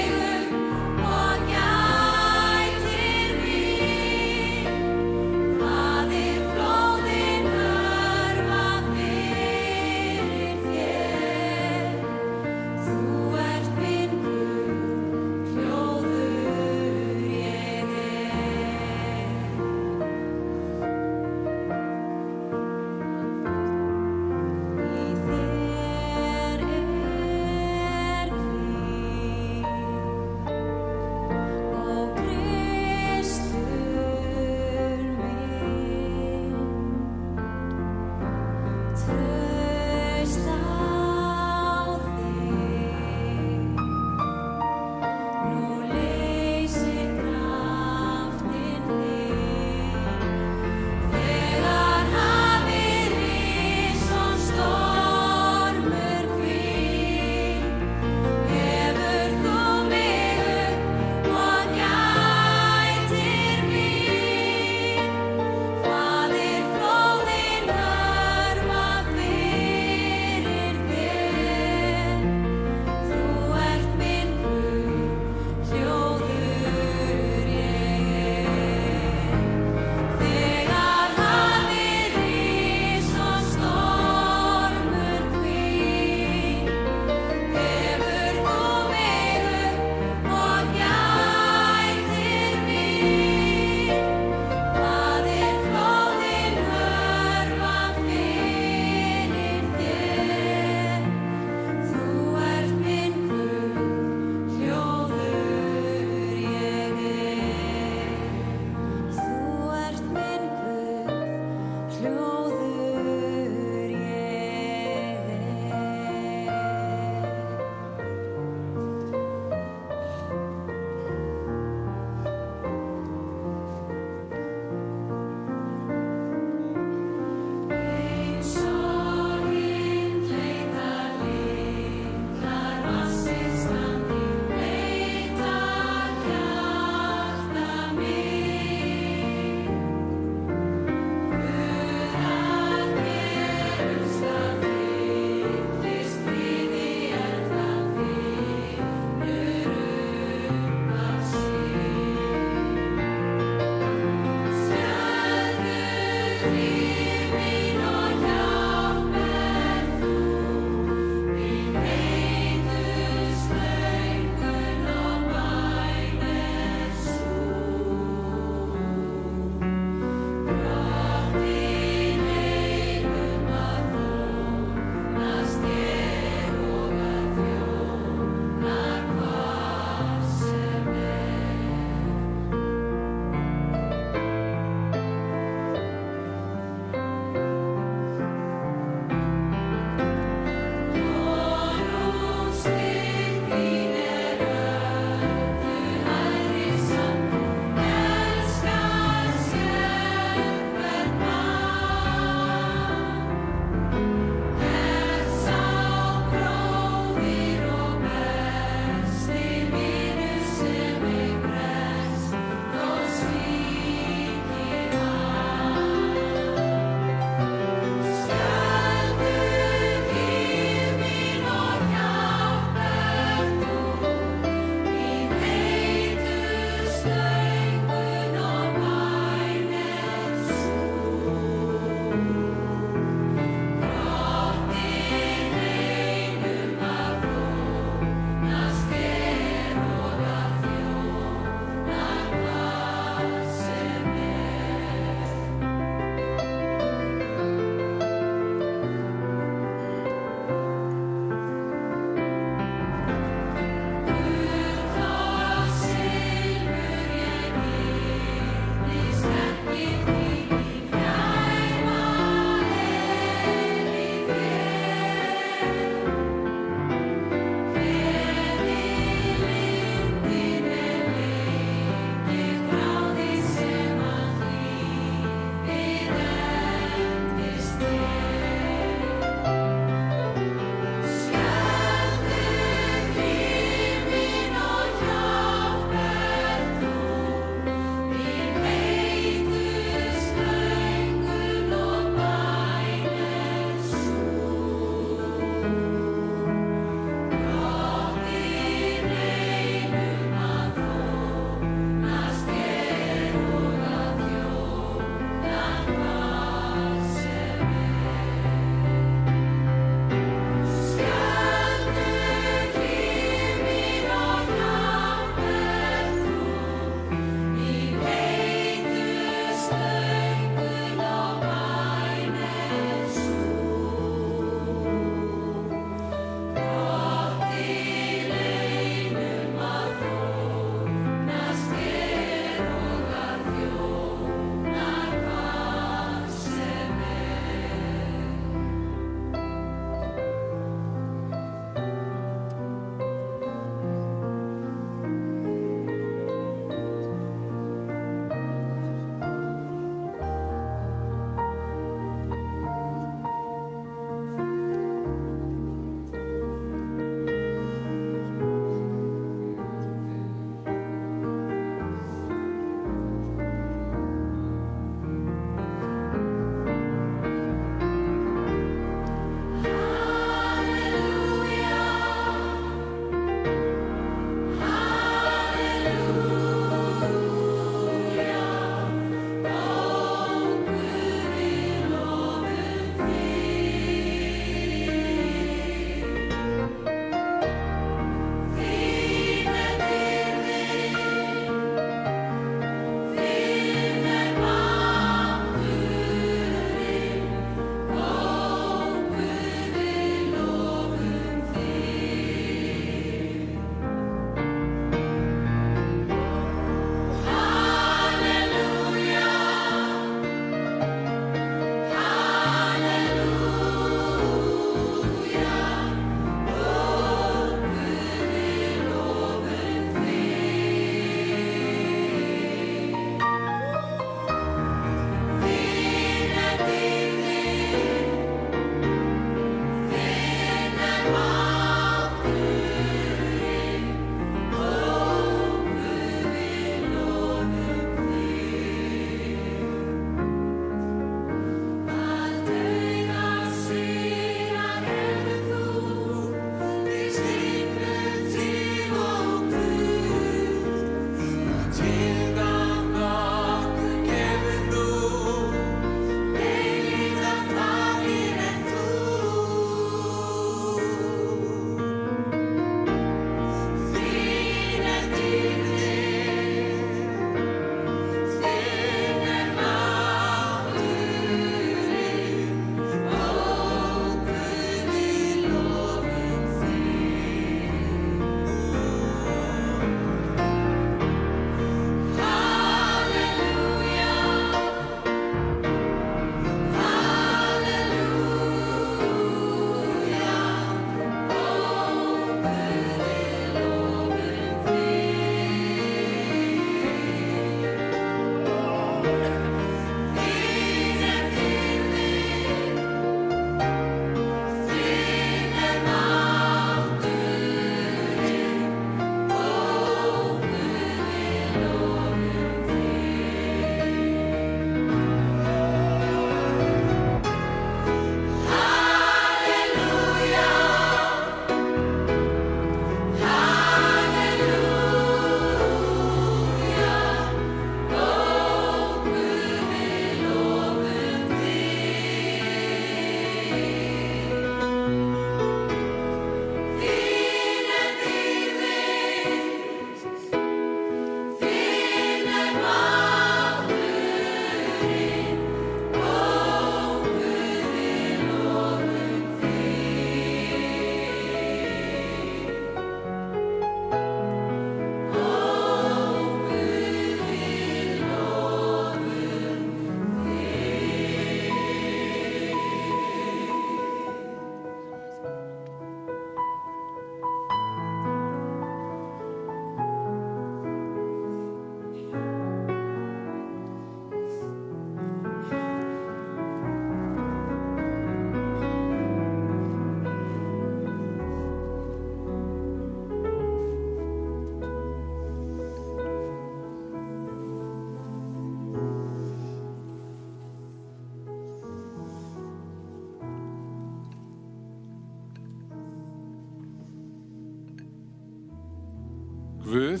Guð,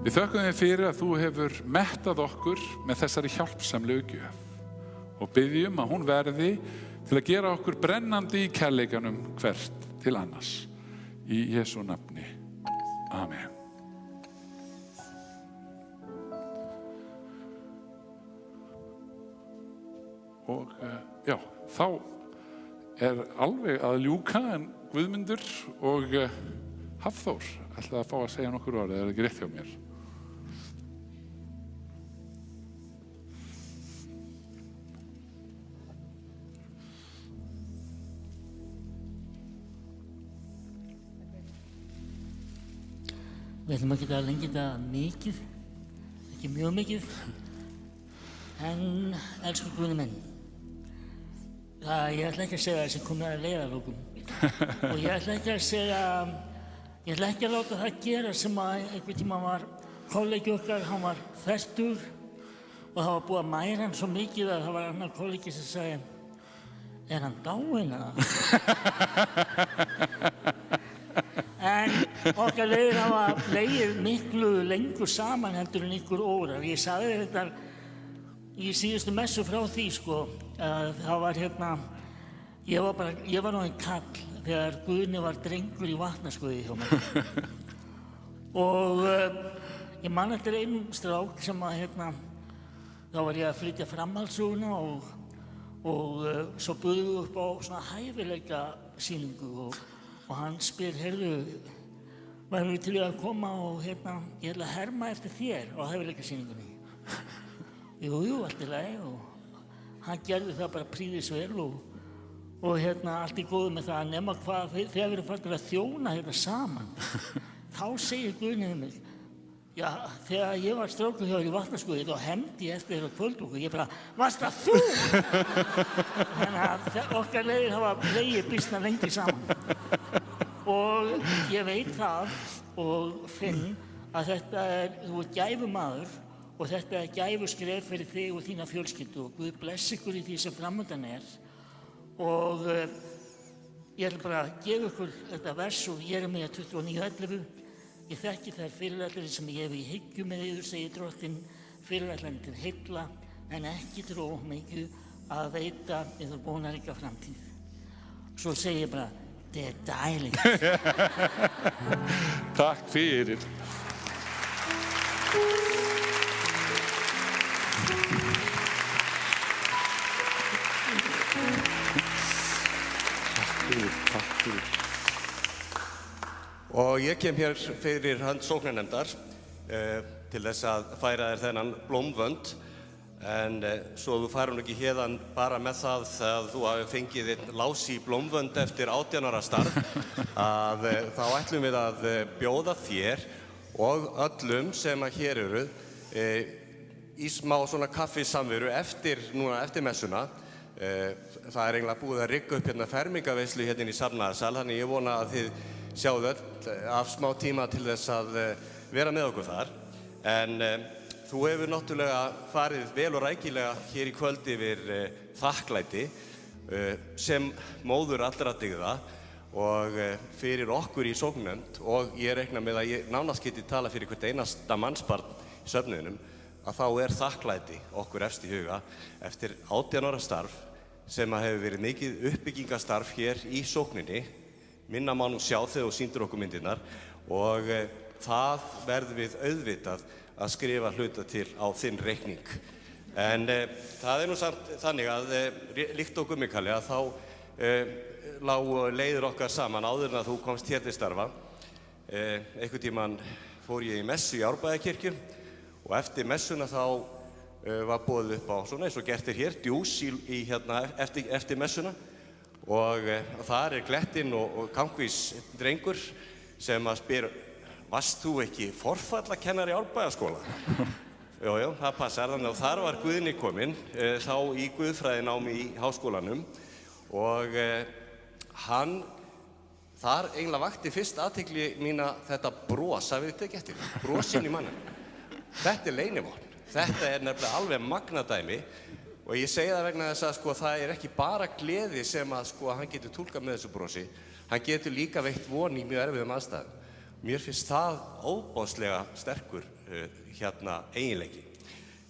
við þökkum þér fyrir að þú hefur mettað okkur með þessari hjálpsamlegu gjöf og byggjum að hún verði til að gera okkur brennandi í kærleikanum hvert til annars. Í Jesú nafni. Amen. Og já, þá alveg að ljúka en Guðmundur og Hafþór ætlaði að fá að segja nokkur orð, það ekki rétt hjá mér. Við ætlum ekki að lengja þetta mikið, ekki mjög mikið, en elsku Guðni minn, ég ætla ekki að segja það sem komið að leiðarlokum og ég ætla ekki að láta það gera sem að einhvern tíma var kollegi okkar, hann var fertugur og það var búið að mæra hann svo mikið að það var annar kollegi sem sagði, hann dáinn eða? En okkar leiðir hafa legið miklu lengur saman heldur en ykkur órar. Ég sagði þetta í síðustu messu frá því, að það var ég var nú einn kall þegar Guðni var drengur í Vatnaskógi hjá mér. Og ég man eftir einum strák sem að þá var ég að flytja framhaldssöguna og svo buðum við upp á svona hæfileika sýningu og hann spyr, heyrðu, værum við til að koma og ég ætla að herma eftir þér á hæfileikasýningunni. Jú, allt í lagi og hann gerði það bara prýðisvel og allt í góðu með það nema hvað þegar við erum farin að þjóna saman. Þá segir Guðni við mig, já, þegar ég var strákur hjá í Vatnaskógi þá hefndi ég eftir þetta kvöldbók og ég bara, varst það þú? Þannig að okkar leiðir hafa legið býsna lengi saman. Og ég veit það og finn að þú ert gæfumaður og þetta gæfuskref fyrir þig og þína fjölskyldu og Guð bless ykkur í því sem framöndan og ég ætla bara að gefa ykkur þetta vers og Jeremía 29:11. Ég þekki þær fyrirætlanir sem ég hef í hyggju með yður, segir Drottinn, fyrirætlanir til heilla en ekki til óhamingju að veita yður bónaríka framtíð. Svo segi ég bara, det dejligt. Takk fyrir. Takk fyrir. Og ég kem hér fyrir hönd sóknarnefndar til þess að færa þér þennan blómvönd en svo þú færur ekki héðan bara með það að þú hafi fengið einn lási blómvönd eftir 18 ára starf að þá ætlum við að bjóða þér og öllum sem að hér eru í smá svona kaffisamveru eftir messuna. Það er eiginlega búið að rigga upp fermingaveislu hérna í Safnaðarsal, þannig ég vona að þið sjáðu öll af smá tíma til þess að vera með okkur þar. En þú hefur náttúrulega farið vel og rækilega hér í kvöld yfir þakklæti sem móður allra dygða og fyrir okkur í sóknarnefnd og ég reikna með að ég nánast geti tala fyrir hvert einasta mannsbarn í söfnuðinum að þá þakklæti okkur efst í huga eftir 18 ára starf sem að hefur verið mikið uppbyggingastarf hér í sókninni. Minna má nú sjá þegar þú sýndir okkur myndirnar og það verður við auðvitað að skrifa hluta til á þinn reikning. En það nú samt þannig að líkt og Gummi-Kalli að þá lágu leiðir okkar saman áður en að þú komst hér til starfa. Einhvern tímann fór ég í messu í Árbæjarkirkju og eftir messuna þá var boðið upp á svona eins og gert hér, djús eftir messuna og þar Glettinn og kankvís drengur sem að spyr, varst þú ekki forfallakennari í Árbæjarskóla? Jú, það passar, þannig að þar var Guðni kominn, þá í guðfræðinámi í háskólanum og hann þar eiginlega vakti fyrst athygli mína þetta bros, hafið þið tekið eftir, brosin í mannum. Þetta leynivopn, þetta nefnilega alveg magnadæmi og ég segi það vegna þess að það ekki bara gleði sem að hann getur túlkað með þessu brosi, hann getur líka veitt von í mjög erfiðum aðstæðum mér finnst það óbóðslega sterkur eiginleiki.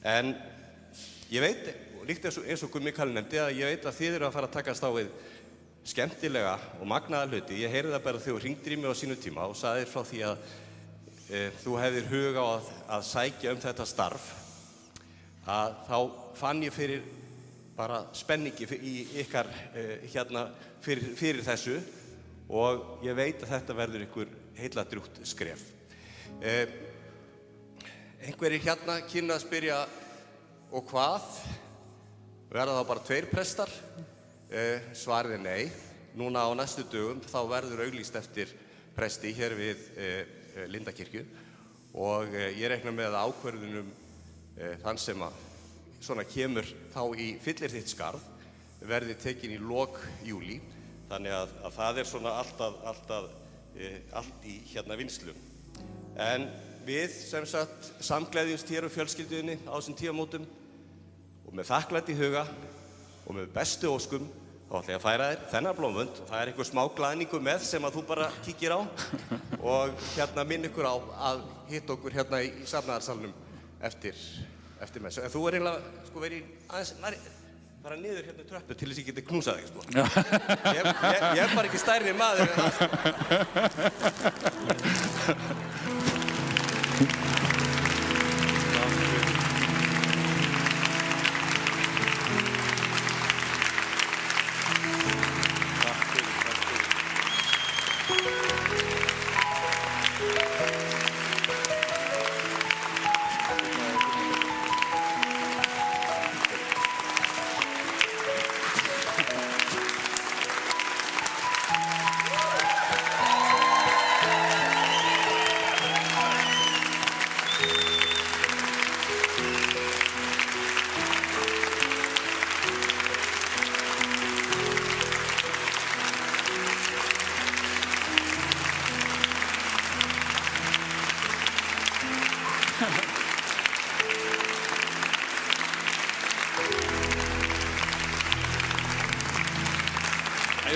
En ég veit, líkt eins og Gummi Kalli nefndi, að ég veit að þið eru að fara að takast á við skemmtilega og magnaða hluti. Ég heyrði það bara þegar þú hringdir í mig á sínu tíma og sagðir frá því að þú hefðir hug á að sækja þetta starf, að þá fann ég fyrir bara spenningi í ykkar fyrir þessu og ég veit að þetta verður ykkur heiladrjúgt skref. Einhverjir kynna að spyrja, og hvað? Verða þá bara 2 prestar? Svarið er nei. Núna á næstu dögum þá verður auglýst eftir presti hér við Lindakirkju og ég reikna með að ákvörðunum þann sem að svona kemur þá í fyllir þitt skarð verði tekin í lok júlí, þannig að það er svona allt í vinnslu. En við sem sagt samgleðjumst hér á fjölskyldunni á þessum tímamótum og með þakklæti í huga og með bestu óskum þá ætla ég að færa þér þennan blómvönd. Það er einhver smá glaðningu með sem að þú bara kíkir á og minn ykkur á að hitta okkur í safnaðarsalnum eftir messu. En þú er eiginlega verið aðeins fara niður tröppu til þess að ég geti knúsað þig Ég er bara ekki stærri maður en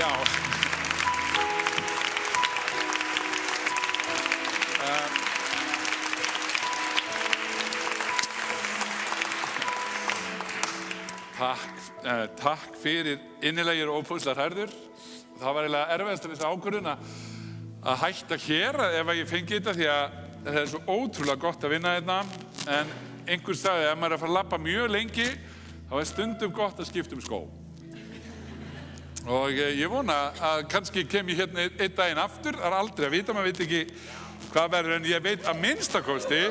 Já. Takk fyrir innilegir og ópúslar herður. Það var eiginlega erfiðast af þessu ákvörðun að hætta hér ef ég fengi þetta því að það er svo ótrúlega gott að vinna hérna. En einhver sagði að ef maður er að fara að labba mjög lengi þá er stundum gott að skipta skó. Og ég vona að kannski kem ég hérna einn daginn aftur, það er aldrei að vita, maður veit ekki hvað verður, en ég veit að minnstakosti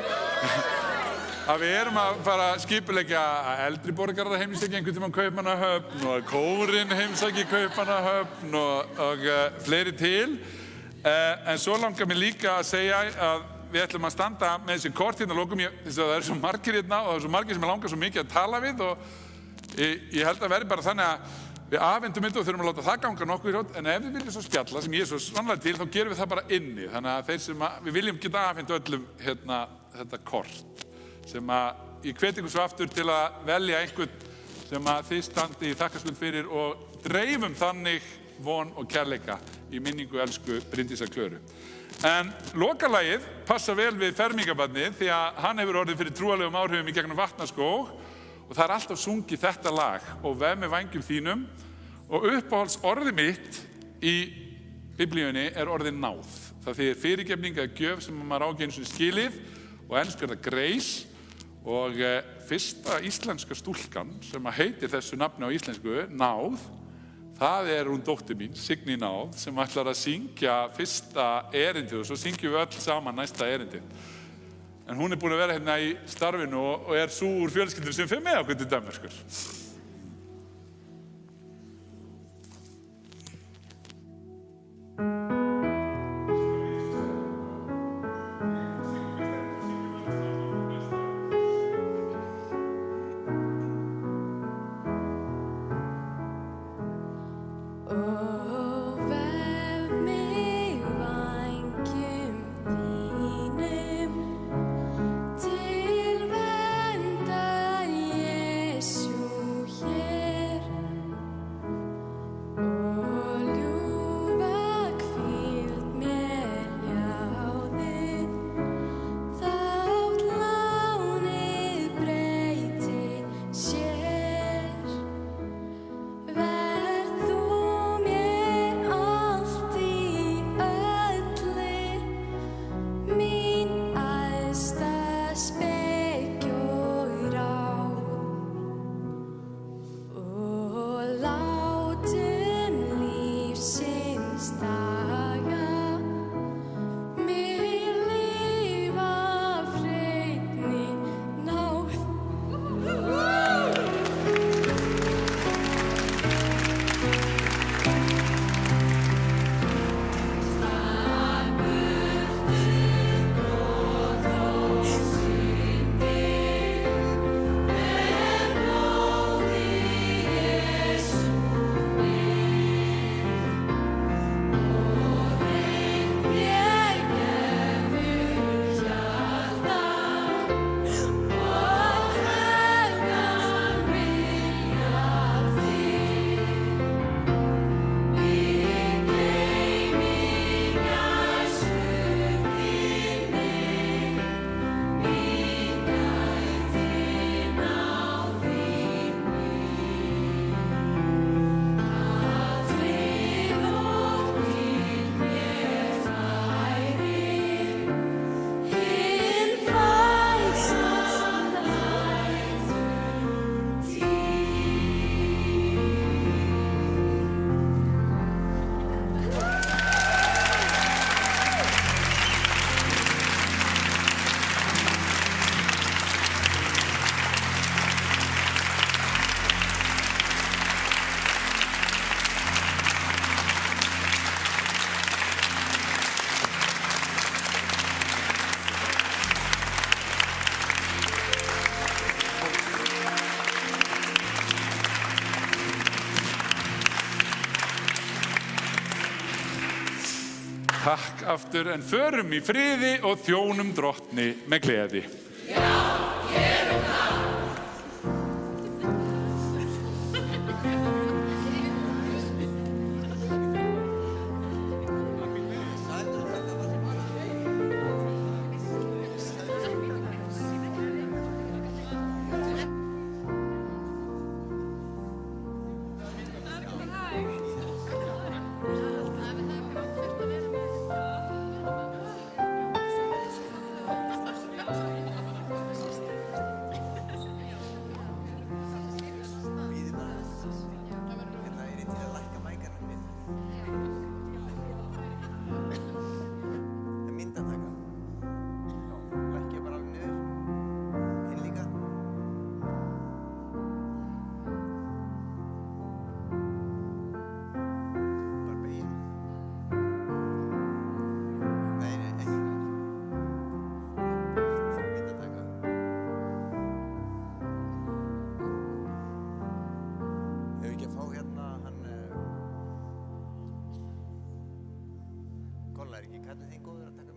að við erum að fara að skipuleggja að eldri borgarar heimsækja einhvern tímann Kaupmannahöfn og kórinn heimsækja Kaupmannahöfn og fleiri til. En svo langar mér líka að segja að við ætlum að standa með þessi kort hérna að lokum, þess að það eru svo margir hérna og það eru svo margir sem langar svo mikið að tala við og ég held að verði bara þannig að við afhendum þetta og þurfum að láta það ganga nokkuð í hrótt, en ef við viljum svo spjalla, sem ég er svo sannlega til, þá gerum við það bara inni. Þannig að þeir sem við viljum geta afhendt öllum þetta kort, sem að ég hvet ykkur svo aftur til að velja einhvern sem að þið standi í þakkarskuld fyrir og dreifum þannig von og kærleika í minningu elsku Bryndísar Klöru. En lokalagið passa vel við fermingabarnið því að hann hefur orðið fyrir trúarlegum áhrifum í gegnum Vatnaskóg og það er alltaf sungið þetta lag og veð með vængjum þínum og uppáhalds orðið mitt í biblíunni er orðið náð. Það þýðir fyrirgefning eða gjöf sem maður á ekki einu sinni skilið og ensku er það grace og fyrsta íslenska stúlkan sem heitir þessu nafni á íslensku, Náð, það er hún dóttir mín, Signý Náð, sem ætlar að syngja fyrsta erindið og svo syngjum við öll saman næsta erindið. En hún er búin að vera hérna í starfinu og er sú úr fjölskyldunni sem fer með okkur til Danmerkur. Til verndar Jesú Takk aftur, en förum í friði og þjónum drottni með gleði. Kolla, ekki kallið þín góður að taka